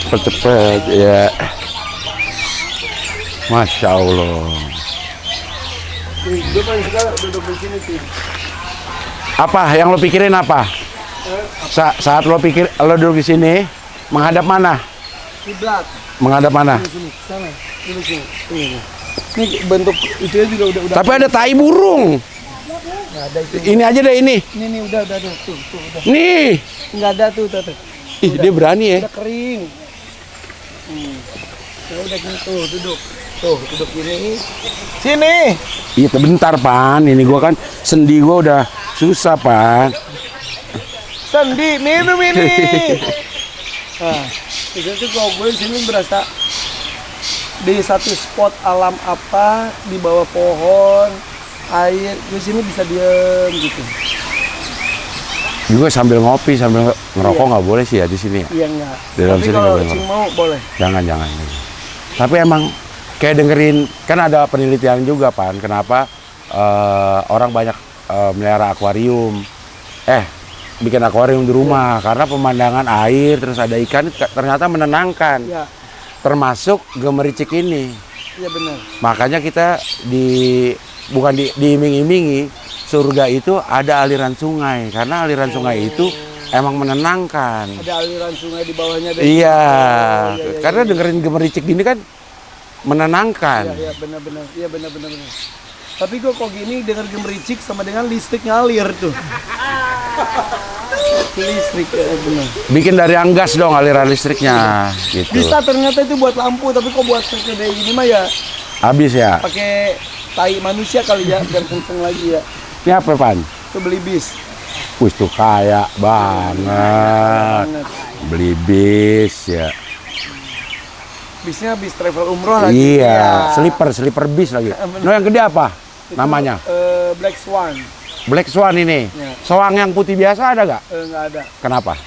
cepet-cepet ya. Masya Allah. Gue paling suka duduk di sini sih. Apa yang lo pikirin apa? Saat lo pikir lo duduk di sini, menghadap mana? Kiblat. Menghadap mana? Di sini, sana. Duduk sini. Ini bentuk itu juga udah. Tapi ada tai burung. Nggak ada itu. Ini aja deh ini. Ini udah tuh udah. Nih. Nggak ada tuh. Ih, dia berani ya. Udah kering. Ya udah gini tuh duduk. Tuh duduk gini. Sini. Iya, bentar Pan. Ini gua kan sendi gua udah susah Pan. Sendi minum ini. Nah, itu kalau gue di sini berasa di satu spot alam apa di bawah pohon air. Di sini bisa diem gitu. Juga sambil ngopi, sambil ngerokok nggak boleh sih ya di sini. Ya? Iya enggak. Di dalam Tapi sini kalau nggak boleh Cing mau boleh. Jangan. Tapi emang kayak dengerin, kan ada penelitian juga Pan. Kenapa orang banyak melihara akuarium. Bikin akuarium di rumah karena pemandangan air terus ada ikan ternyata menenangkan. Iya. Termasuk gemericik ini. Iya benar. Makanya kita bukan diiming-imingi surga itu ada aliran sungai karena aliran sungai itu emang menenangkan. Ada aliran sungai di bawahnya. Iya. Iya. Karena dengerin gemericik gini kan menenangkan. Iya benar. Iya benar. Tapi gue kok gini denger gemericik sama dengan listrik ngalir tuh. Listrik benar. Bikin dari anggas dong aliran listriknya gitu. Bisa ternyata itu buat lampu, tapi kok buat segede ini mah ya Habis ya. pakai tai manusia kali ya, biar kenceng lagi ya. Ini apa Pan? Itu beli bis. Wih tuh kaya banget. Beli bis ya. Bisnya bis travel umroh lagi. Iya, sleeper bis lagi. No yang gede apa? Itu, Namanya? Black Swan. Black Swan ini. Ya. Soang yang putih biasa ada nggak? Nggak ada. Kenapa?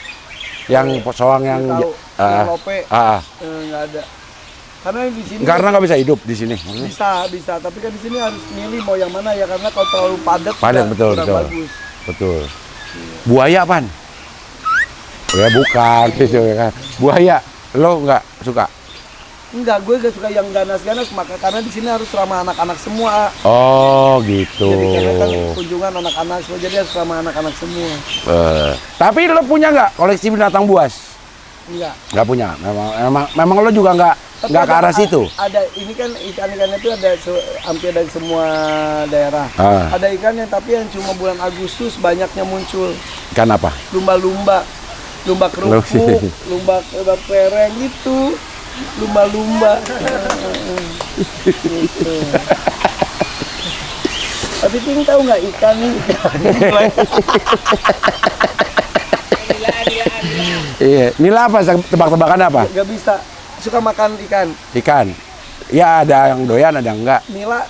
Yang soang yang Tahu, yang lope. Nggak ada. Karena di sini Karena nggak bisa hidup di sini. bisa, tapi kan di sini harus milih mau yang mana ya, karena kalau terlalu padat Betul. bagus. Betul. Buaya Pan? Ya bukan, gitu ya kan. Buaya, lo nggak suka? Enggak, gue gak suka yang ganas-ganas, maka karena di sini harus ramah anak-anak semua. Oh gitu. Jadi karena kan kunjungan anak-anak semua, jadi harus ramah anak-anak semua. Tapi lo punya nggak koleksi binatang buas? Enggak. Nggak punya. Memang lo juga nggak ke arah situ. Ada ini kan ikan-ikannya itu ada hampir dari semua daerah. Ada ikan yang tapi yang cuma bulan Agustus banyaknya muncul. Ikan apa? Lumba-lumba, lumba kerupuk, lumba pereng gitu. Lumba-lumba. Gitu. Tapi Ting tahu nggak ikan nih? Iya, nila apa? Tebak-tebakan apa? Gak bisa. Suka makan ikan. Ikan. Ya ada yang doyan, ada yang enggak. Nila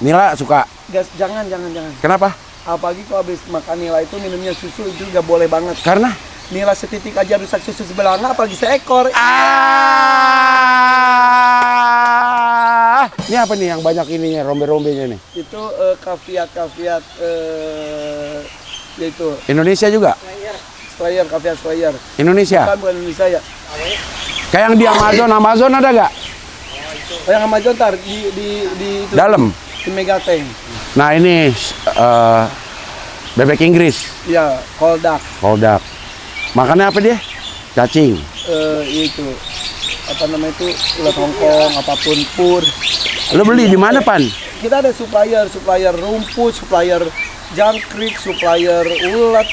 Nila suka. Gas, jangan. Kenapa? Apalagi kalau habis makan nila itu minumnya susu itu nggak boleh banget. Karena Nila setitik aja rusak susu sebelanga, apalagi seekor. Ini apa nih yang banyak ininya, rombe-rombenya nih? Itu kaviat yaitu Indonesia juga? Slayer, kaviat Slayer. Indonesia? Bukan Indonesia ya. Kayak yang di Amazon ada gak? Oh, yang Amazon tar di itu, Dalam? di Megateng. Nah ini bebek Inggris, Ya, koldak. koldak. Makannya apa dia? Cacing. Itu apa namanya itu ulat Hongkong apapun pur. Lo beli di mana, Pan? Kita ada supplier rumput, supplier jangkrik, supplier ulat.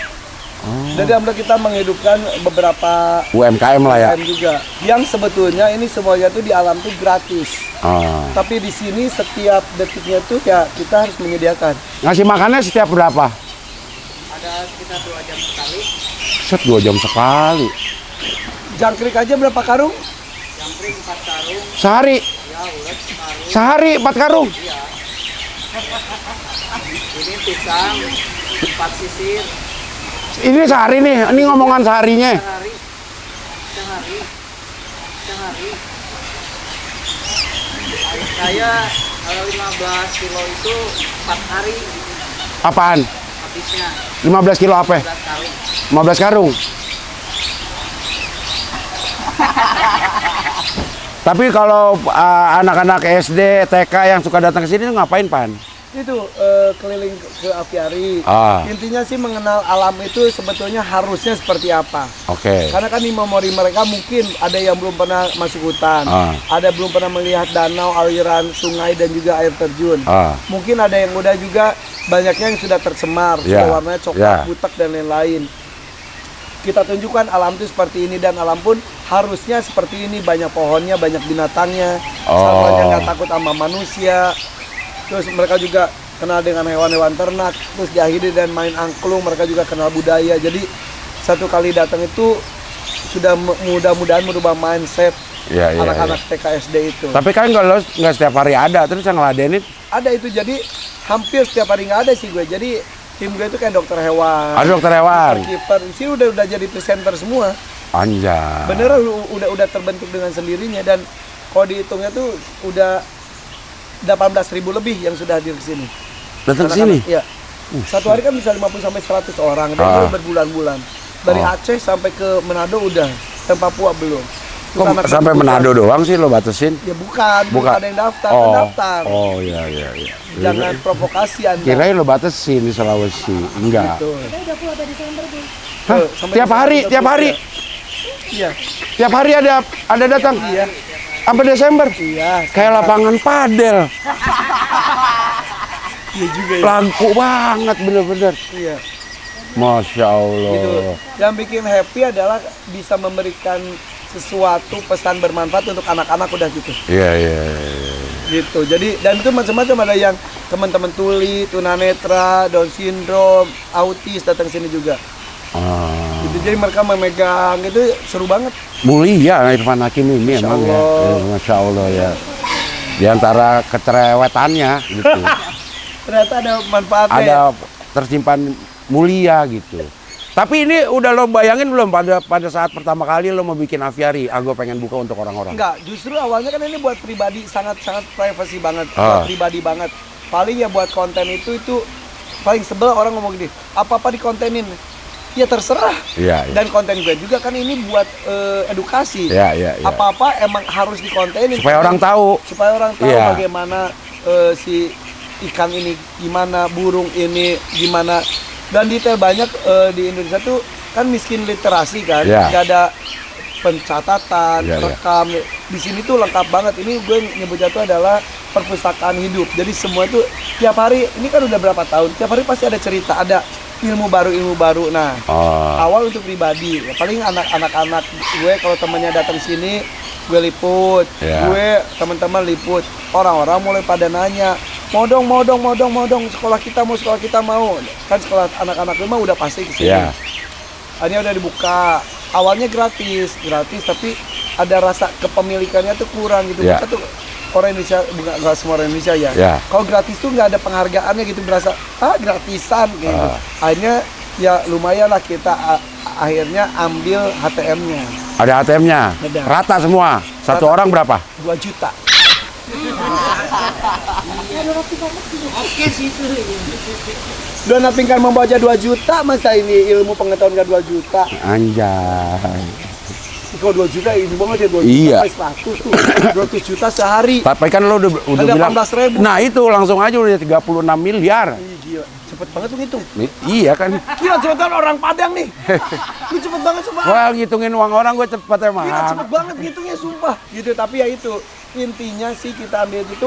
Jadi alhamdulillah kita menghidupkan beberapa UMKM lah ya. UMKM juga. Yang sebetulnya ini semuanya tuh di alam tuh gratis. Oh. Tapi di sini setiap detiknya tuh ya kita harus menyediakan. Ngasih makannya setiap berapa? Ada sekitar 2 jam sekali. Set 2 jam sekali. Jangkrik aja berapa karung? Jangkrik 4 karung. Sehari? Ya, ulat sekarung. Sehari 4 karung? Ini pisang 4 sisir. Ini sehari nih, ini ngomongan seharinya. Sehari. Saya kalau 15 kilo itu 4 hari Apaan? habisnya. 15 kilo apa? 15 karung. 15 karung. Tapi kalau anak-anak SD, TK yang suka datang ke sini ngapain, Pan? Itu keliling ke aviari. Ah. Intinya sih mengenal alam itu sebetulnya harusnya seperti apa. Oke. Karena kan di memori mereka mungkin ada yang belum pernah masuk hutan, Ah. ada belum pernah melihat danau, aliran sungai dan juga air terjun. Ah. Mungkin ada yang udah juga banyaknya yang sudah tercemar, Ya. sudah warnanya coklat, Ya. butek dan lain-lain. Kita tunjukkan alam itu seperti ini dan alam pun harusnya seperti ini, banyak pohonnya, banyak binatangnya, samanya nggak takut sama manusia. Terus mereka juga kenal dengan hewan-hewan ternak, terus jahili dan main angklung, mereka juga kenal budaya. Jadi satu kali datang itu sudah mudah-mudahan merubah mindset Iya, iya, anak-anak TKSD itu. Tapi kan kalau nggak setiap hari ada, terus yang ngeladenin Ada itu, jadi hampir setiap hari nggak ada sih gue. Jadi tim gue itu kayak dokter hewan, ada dokter hewan. kiper, di sini udah jadi presenter semua. Anjay. Beneran udah terbentuk dengan sendirinya, dan kalau dihitungnya tuh udah 18.000 lebih yang sudah hadir ke sini. Datang ke sini? Iya. Satu hari kan bisa 50 sampai 100 orang, dan itu berbulan-bulan. Dari Aceh sampai ke Manado udah, dan Papua belum. Itu Kok karena sampai kebutuhan. Manado doang sih lo batasin? Ya bukan ada yang daftar, kan daftar. Oh iya. Jangan provokasi Anda. Kirain lo batasin di Sulawesi. Enggak. Tuh. Kita udah pulang dari Desember, Bu. Hah? Tuh, sampai Tiap hari, Desember tiap hari. Iya. Tiap hari ada datang. Iya. Sampai Desember. Iya. Kayak lapangan padel. Iya juga ya. Laku banget bener-bener. Iya. Masya Allah. Gitu. Yang bikin happy adalah bisa memberikan sesuatu pesan bermanfaat untuk anak-anak, udah gitu. Iya. Gitu. Jadi dan itu macam-macam, ada yang teman-teman tuli, tunanetra, Down syndrome, autis datang sini juga. Gitu. Jadi mereka memegang itu seru banget. Mulia Irfan Hakim ini Masya emang ya. Allah. Masya Allah ya. Di antara kecerewetannya gitu. Ternyata ada manfaatnya. Ada tersimpan mulia gitu. Tapi ini udah lo bayangin belum pada saat pertama kali lo mau bikin aviari, gue pengen buka untuk orang-orang? Enggak, justru awalnya kan ini buat pribadi, sangat privacy banget, buat pribadi banget. Paling ya buat konten itu paling sebel orang ngomong gini, apa-apa dikontenin. Ya terserah. Iya. Dan konten gue juga kan ini buat edukasi. Iya. Apa-apa emang harus dikontenin. Supaya orang tahu. Supaya orang tahu Iya. bagaimana si ikan ini gimana, burung ini gimana. Dan detail banyak di Indonesia tuh kan miskin literasi kan, Iya. nggak ada pencatatan, Iya. rekam. Di sini tuh lengkap banget. Ini gue nyebutnya tuh adalah perpustakaan hidup. Jadi semua tuh tiap hari, ini kan udah berapa tahun, tiap hari pasti ada cerita, ada ilmu baru. Nah, awal untuk pribadi, ya paling anak-anak gue kalau temennya datang sini, gue liput, Iya. gue teman-teman liput. Orang-orang mulai pada nanya, mau dong, sekolah kita mau. Kan sekolah anak-anak gue mah udah pasti ke sini. Iya. Akhirnya udah dibuka. Awalnya gratis, tapi ada rasa kepemilikannya tuh kurang gitu. Iya. Kita tuh orang Indonesia, nggak semua orang Indonesia ya. Ya. Kalau gratis tuh nggak ada penghargaannya gitu, berasa gratisan gitu. Akhirnya ya lumayan lah kita akhirnya ambil HTM-nya. Ada ATM-nya. Ada. Rata semua. Satu Rata. orang berapa? 2 juta. Udah napingkan membaca 2 juta, masa ini ilmu pengetahuan nggak 2 juta? Anjay. Kalau 2 juta ini banget ya, 2 juta Iya. sampai 100 tuh. 200 juta sehari. Tapi kan lo udah Ada bilang. 18.000. Nah itu langsung aja udah 36 miliar. Ih, gila, cepet banget tuh ngitung. Iya kan. Gila, cepet banget orang Padang nih. Lu cepet banget sumpah. Gua ngitungin uang orang gue cepet emang. Gila, cepet banget ngitungnya sumpah. Gitu, tapi ya itu intinya sih kita ambil itu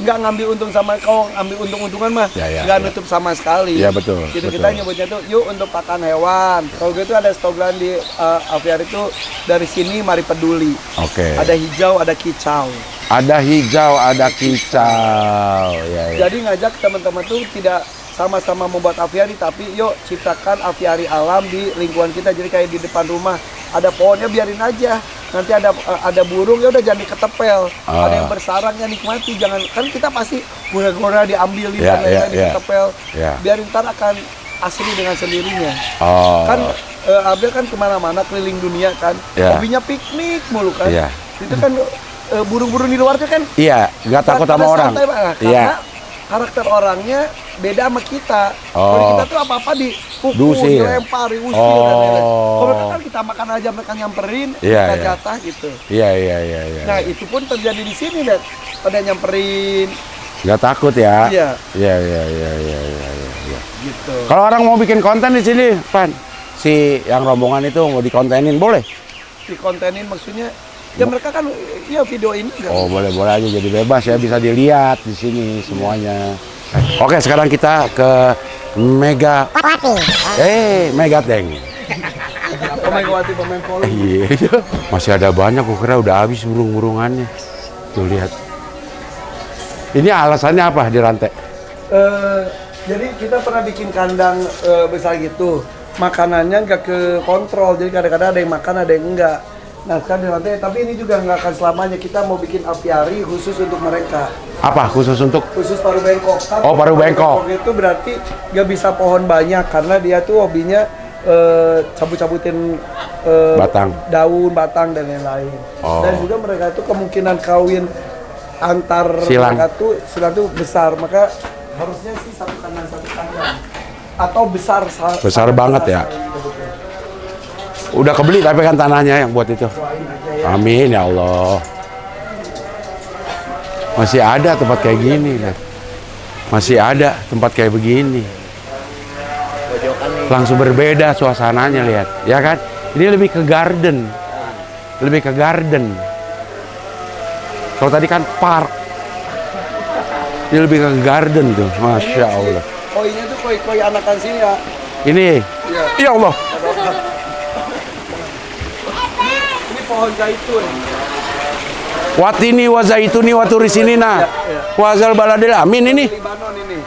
nggak ngambil untung sama, kalau ambil untung-untungan mah Ya, nggak ya. nutup sama sekali. Ya, betul, Gitu betul. kita nyebutnya tuh yuk untuk pakan hewan. Kalau gitu ada slogan di aviari itu dari sini mari peduli. Oke. Ada hijau, ada kicau. Ada hijau, ada kicau. Ya, ya. Jadi ngajak teman-teman tuh tidak sama-sama membuat aviari, tapi yuk ciptakan aviari alam di lingkungan kita. Jadi kayak di depan rumah ada pohonnya biarin aja. Nanti ada burung ya udah jangan diketepel. Ada yang bersarang ya nikmati, jangan, kan kita pasti gora-gora diambil Ya, ya, ya. diketepel. Ya. Biarin ntar akan asli dengan sendirinya. Oh. Kan Abel kan kemana-mana keliling dunia kan, Ya. hobinya piknik mulu kan. Iya. Itu kan burung-burung di luar tuh kan Iya, nggak takut sama pada orang. santai banget, Iya. karena karakter orangnya beda sama kita. Oh. Kalau kita tuh apa-apa dipukul, Diusir. dilempar, diusir dan lain-lain. Oh. Kalau mereka kan kita makan aja, mereka nyamperin, Iya, kita iya. jatah gitu. Iya, iya, iya, iya. Nah itu pun terjadi di sini dan pada nyamperin Nggak takut ya? Iya. Iya, iya, iya, iya, iya, iya. gitu. Kalau orang mau bikin konten di sini, Pan, si yang rombongan itu mau dikontenin boleh? Dikontenin maksudnya ya mereka kan ya video ini kan. Oh, boleh aja, jadi bebas ya, bisa dilihat di sini semuanya. Oke, sekarang kita ke Mega Tank. Pemain Wati, pemain polo. Iya, masih ada banyak, gue kira udah habis burung-burungannya. Tuh lihat. Ini alasannya apa di rantai? Jadi kita pernah bikin kandang besar gitu. Makanannya nggak ke kontrol, jadi kadang-kadang ada yang makan, ada yang enggak. Nah sekarang di lantai, tapi ini juga nggak akan selamanya. Kita mau bikin apiari khusus untuk mereka. Apa khusus untuk? Khusus paru bengkok. Kan Oh, paru bengkok. itu berarti nggak bisa pohon banyak karena dia tuh hobinya cabut-cabutin Batang. daun, batang dan lain-lain. Oh. Dan juga mereka itu kemungkinan kawin antar Silang. mereka tuh silang tuh besar, maka harusnya sih satu kandang atau besar Banget ya. Udah kebeli tapi kan tanahnya yang buat itu. Amin ya Allah. Masih ada tempat kayak gini, lihat. Masih ada tempat kayak begini. Langsung berbeda suasananya, lihat. Ya kan? Ini lebih ke garden. Lebih ke garden. Kalau tadi kan park. Ini lebih ke garden tuh, Masya Allah. Koinya tuh koi anakan sini ya. Ini, ya Allah. Ini pohon zaitun. Watini wa zaituni wa turisinina wa zal baladil amin ini. Libanon ini.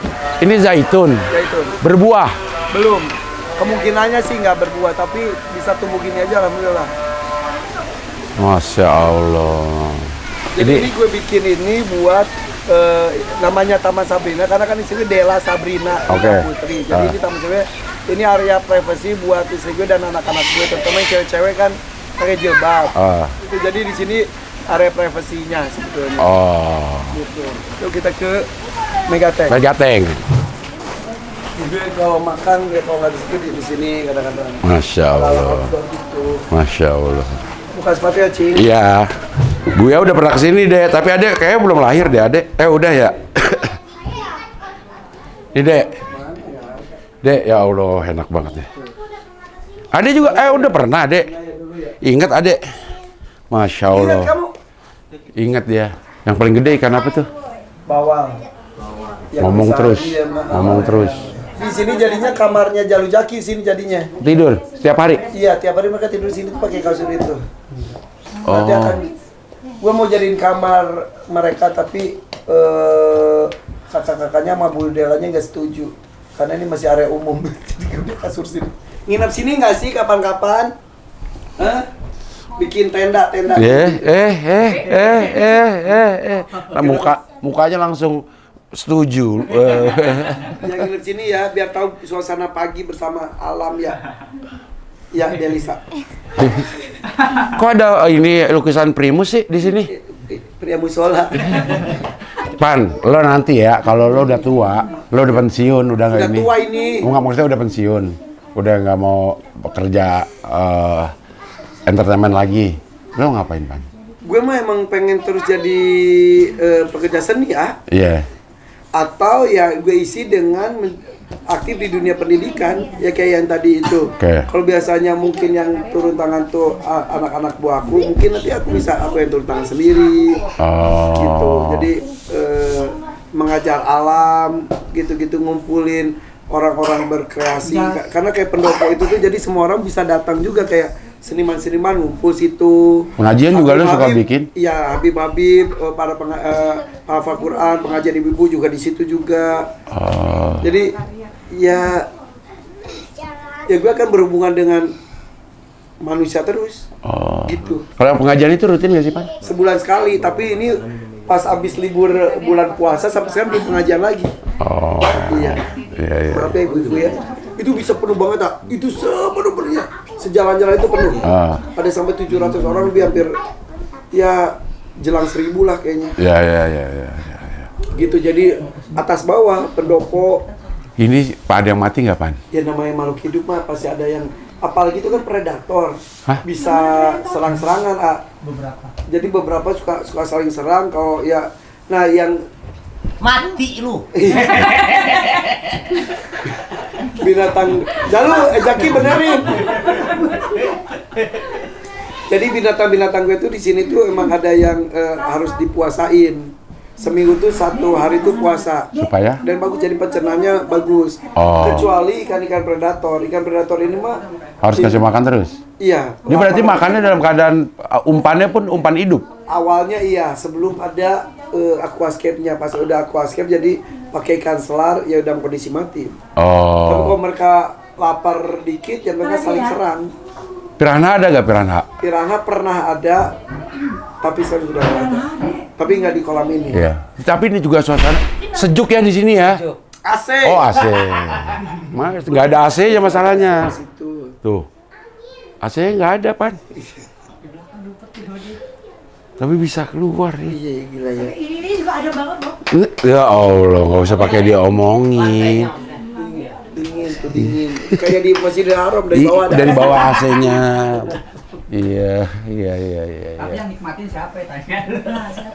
Ini zaitun. Zaitun. Berbuah. Belum. Kemungkinannya sih nggak berbuah, tapi bisa tumbuh gini aja alhamdulillah. Masya Allah. Jadi ini gue bikin ini buat namanya Taman Sabrina karena kan di sini Della Sabrina Oke. Putri. Jadi ini Taman Sabrina, ini area privasi buat istri gue dan anak-anak gue, terutama yang cewek-cewek kan pakai jilbab. Itu jadi di sini area privasinya sebetulnya. Oh. Gitu. Yuk kita ke Megatech. Megateng. Gue kalau makan ya kalau nggak di situ di sini kadang-kadang. Masya Kalau Allah. outdoor gitu. Masya Allah. Bukan sepatu ya, Cing. Iya. Buya udah pernah kesini deh, tapi adek kayaknya belum lahir deh, adek. Udah ya. Ini dek. Dek, ya Allah, enak banget deh. Adek juga, udah pernah dek. Ingat adek. Masya Allah. Ingat kamu? Ingat dia. Yang paling gede ikan apa tuh? Bawang. Yang Ngomong besar, terus. iya, Ngomong terus. Di sini jadinya kamarnya Jalu Jaki sini jadinya. Tidur setiap hari. Iya, tiap hari mereka tidur di sini tuh pakai kasur itu. Nanti Oh. akan gua mau jadiin kamar mereka tapi kakak-kakaknya sama Bu Delanya nggak setuju. Karena ini masih area umum. Jadi udah kasur sini. Nginep sini nggak sih kapan-kapan? Hah? bikin tenda. Nah, mukanya langsung setuju. Yang nginep sini ya, biar tahu suasana pagi bersama alam ya. Ya, Delisa. Kok ada ini lukisan Primus sih di sini? Pria musola. Pan, lo nanti ya, kalau lo udah tua, lo udah pensiun, udah nggak Udah ini. tua ini. Enggak, maksudnya udah pensiun, udah nggak mau bekerja entertainment lagi. Lo ngapain, Pan? Gue mah emang pengen terus jadi pekerja seni ya. Iya. Atau ya gue isi dengan aktif di dunia pendidikan ya kayak yang tadi itu. Oke. Kalau biasanya mungkin yang turun tangan tuh anak-anak buahku, mungkin nanti aku yang turun tangan sendiri. Gitu. Jadi mengajar alam gitu-gitu, ngumpulin orang-orang berkreasi. Karena kayak pendopo itu tuh jadi semua orang bisa datang juga, kayak seniman-seniman ngumpul situ. Pengajian juga lo suka bikin? Iya, Habib, para hafal Quran, pengajian ibu-ibu juga di situ juga. Jadi ya gue akan berhubungan dengan manusia terus. Gitu. Kalau pengajian itu rutin nggak sih, Pan? Sebulan sekali, tapi ini pas abis libur bulan puasa sampai sekarang belum pengajian lagi. Iya. Maaf ya ibu-ibu ya. Itu bisa penuh banget, tak? Itu sepenuh-penuhnya. Sejalan-jalan itu penuh. Ada sampai 700 orang, lebih hampir ya jelang 1000 lah kayaknya. Iya. Gitu, jadi atas bawah pendopo. Ini Pak ada yang mati nggak, Pan? Ya namanya makhluk hidup mah pasti ada yang, apalagi itu kan predator. Hah? Bisa serang-serangan, Jadi beberapa suka saling serang kalau ya. Nah, yang Mati lu. binatang Jaki benerin. Jadi binatang-binatang gue tuh di sini tuh emang ada yang harus dipuasain. Seminggu tuh 1 hari tuh puasa. Supaya? Dan bagus, jadi pencernaannya bagus. Kecuali ikan-ikan predator. Ikan predator ini mah Harus kasih makan terus? Iya. Ini berarti makannya dalam keadaan umpannya pun umpan hidup? Awalnya iya, sebelum ada aquascape-nya. Pas udah aquascape jadi pakai ikan selar ya udah kondisi mati. Tapi kalau mereka lapar dikit ya mereka saling serang. Piranha ada nggak piranha? Piranha pernah ada, tapi sekarang sudah nggak ada. Tapi nggak di kolam ini. Iya. Tapi ini juga suasana sejuk ya di sini ya. AC. Oh, AC. Mas nggak ada AC ya masalahnya. Situ. Tuh. AC nggak ada, Pan. Tapi bisa keluar nih. Iya, gila ya. Ini juga ada banget loh. Ya Allah, nggak usah pakai diomongin. Dingin tuh, dingin. Kayak di Masjidil Haram dari bawah ada. Dari bawah AC-nya. Iya. Tapi yang nikmatin siapa ya tanya?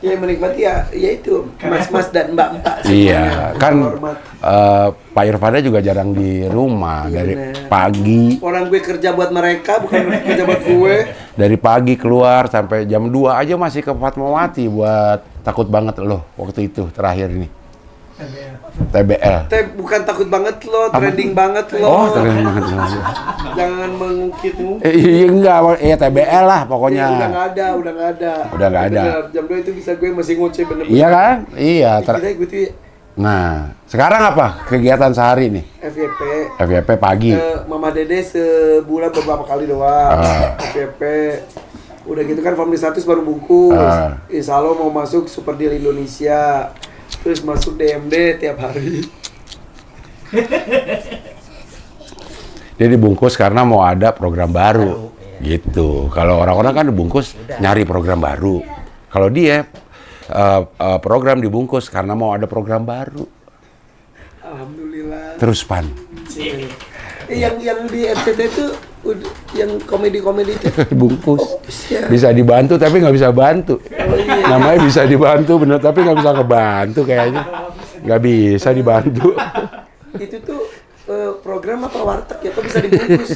Ya menikmati ya itu mas-mas dan mbak-mbak. Iya, kan Pak Irfana juga jarang di rumah dari pagi. Orang gue kerja buat mereka, bukan mereka kerja buat gue. Dari pagi keluar sampai jam 2 aja masih ke Fatmawati buat takut banget loh waktu itu terakhir ini. TBL. Bukan takut banget lo, trending banget lo. Oh, trending banget loh. Jangan mengungkit-ungkit. Iya enggak, TBL lah pokoknya. Udah nggak ada. Udah nggak ada. Bener, jam 2 itu bisa gue masih ngoceh bener-bener. Iya kan? Iya. Gila gue tuh ya. Nah, sekarang apa kegiatan sehari nih? FYP. FYP pagi. Mama Dede sebulan beberapa kali doang. FYP. Udah gitu kan Family Status baru bungkus. Insya Allah mau masuk Super Deal Indonesia. Terus masuk DMD tiap hari. Dia dibungkus karena mau ada program baru. Gitu. Kalau orang-orang kan dibungkus nyari program baru. Kalau dia program dibungkus karena mau ada program baru. Alhamdulillah. Terus Pan. Yang di RCTI itu yang komedi-komedi itu Bungkus. ya. Bisa dibantu tapi nggak bisa bantu. Namanya bisa dibantu bener tapi nggak bisa ngebantu kayaknya. Nggak bisa dibantu. Itu tuh program apa warteg ya, kok bisa dibungkus?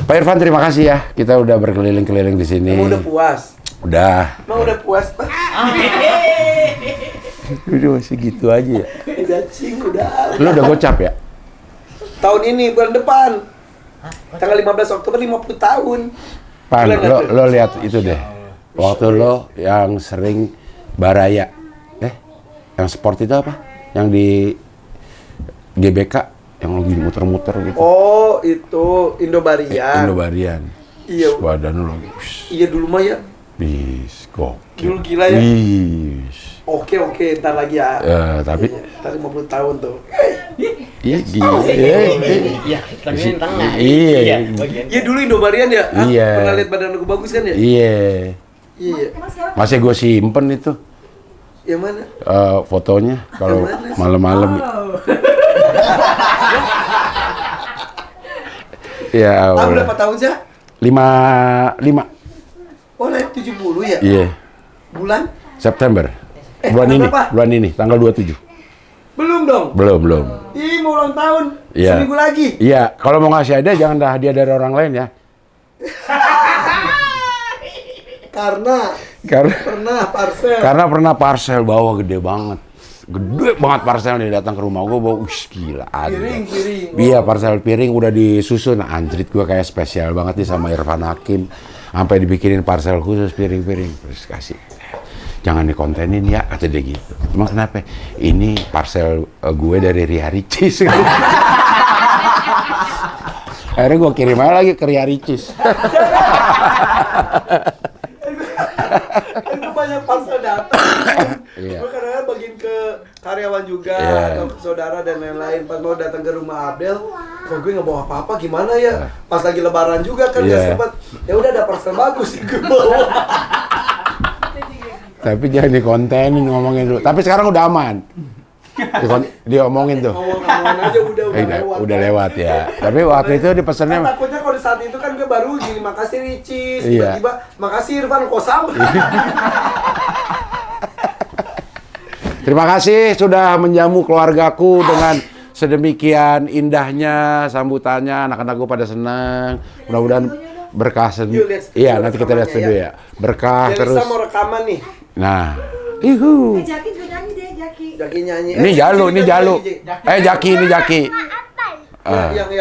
Pak Irfan terima kasih ya. Kita udah berkeliling-keliling di sini. Kamu udah puas? Udah. Mau udah puas, Pak? Udah masih gitu aja ya. Udah cing, udah. Lu udah gocap ya? Tahun ini, bulan depan. Tanggal 15 Oktober 50 tahun. Pan, lo lihat itu deh. Waktu lo yang sering baraya. Yang sport itu apa? Yang di GBK. yang lagi muter-muter gitu. Oh, itu Indobarian. Indobarian. Iya. Badan lu lagi. Iya dulu mah ya. Bis, gokil. Dulu gila ya. Bis. Oke, ntar lagi ya. Tapi Ntar 50 tahun tuh. iya gila. Iya, tapi yang tengah. Iya. bagian. Iya dulu Indobarian ya. Ah, Iya. Pernah lihat badan aku bagus kan ya? Iya. Iya. Masih gue simpen itu Yang mana? fotonya kalau Yang mana sih? malam-malam. Ya Ah, Allah. berapa tahun sih? 5. Oh, lahir 70 ya? Iya. Bulan? September. tanggal berapa? Bulan ini, tanggal 27. Belum dong. Belum. Ih, mau ulang tahun. Iya. Seminggu lagi. Iya, kalau mau ngasih hadiah jangan dah hadiah dari orang lain ya. Karena Karena pernah parcel bawa gede banget. Gede banget parselnya datang ke rumah gua bawa gila ada. Piring. Iya, parcel piring udah disusun anjrit gua kayak spesial banget nih sama Irfan Hakim. Sampai dibikinin parcel khusus piring-piring terus kasih. Jangan dikontenin ya kata dia gitu. Emang kenapa? Ini parcel gue dari Ria Ricis. Akhirnya gue kirim aja lagi ke Ria Ricis. Itu banyak parcel datang. Iya. Gue kadang-kadang bagiin ke karyawan juga Iya. atau ke saudara dan lain-lain. Pas mau datang ke rumah Abdel, kok gue nggak bawa apa-apa gimana ya? Pas lagi Lebaran juga kan nggak Iya. sempat. Ya udah ada parcel bagus sih gue bawa. Tapi jangan dikontenin ngomongin dulu. Tapi sekarang udah aman. Dia omongin tuh. Ngomong-ngomongan aja udah Udah lewat ya. Tapi waktu itu Kan dipesannya takutnya kalau di saat itu kan gue baru gini, makasih Ricis, Iya. tiba-tiba makasih Irfan Kosam. terima kasih sudah menjamu keluargaku dengan sedemikian indahnya sambutannya. Anak-anak gue pada senang. Mudah-mudahan berkah Yuk, lihat studio Iya, nanti kita lihat rekamannya, studio ya. ya. Berkah Delisa terus. mau rekaman nih. Nah, ihu. Jaki juga nyanyi deh, Jaki. Jaki nyanyi. Ini Jalu, ini Jalu. Jaki, ini Jaki.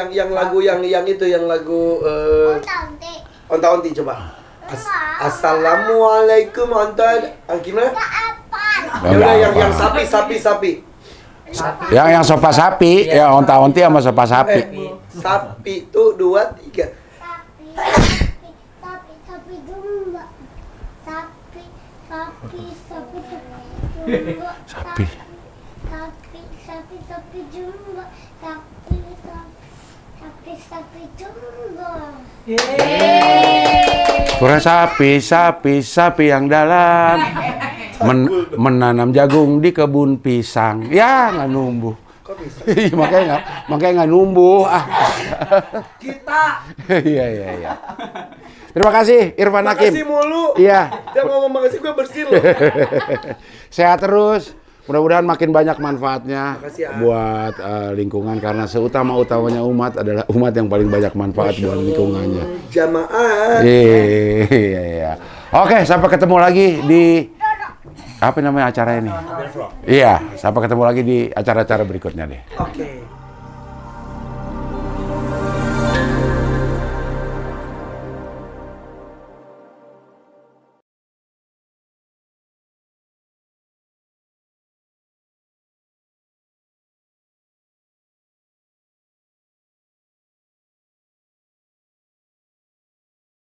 Yang lagu yang itu yang lagu onta-onti coba. Assalamualaikum onta. Gimana? Ya udah yang sapi. Yang sopa sapi, ya onta-onti sama sopa sapi. Sapi tuh 2, 3. Sapi jumbo. Sapi jumbo. Sapi. Sapi jumbo. Sapi jumbo. Kurang sapi yang dalam menanam jagung di kebun pisang. Ya nggak numbuh. Kok bisa? makanya nggak numbuh. Kita. Iya. Terima kasih Irfan Hakim. Makasih mulu. Iya. Dia ngomong makasih gue bersih loh. Sehat terus. Mudah-mudahan makin banyak manfaatnya Makasih, ya. buat lingkungan karena seutama-utamanya umat adalah umat yang paling banyak manfaat buat lingkungannya. Jamaah. Iya. Oke, sampai ketemu lagi di apa namanya acara ini? Iya, sampai ketemu lagi di acara-acara berikutnya deh. Oke.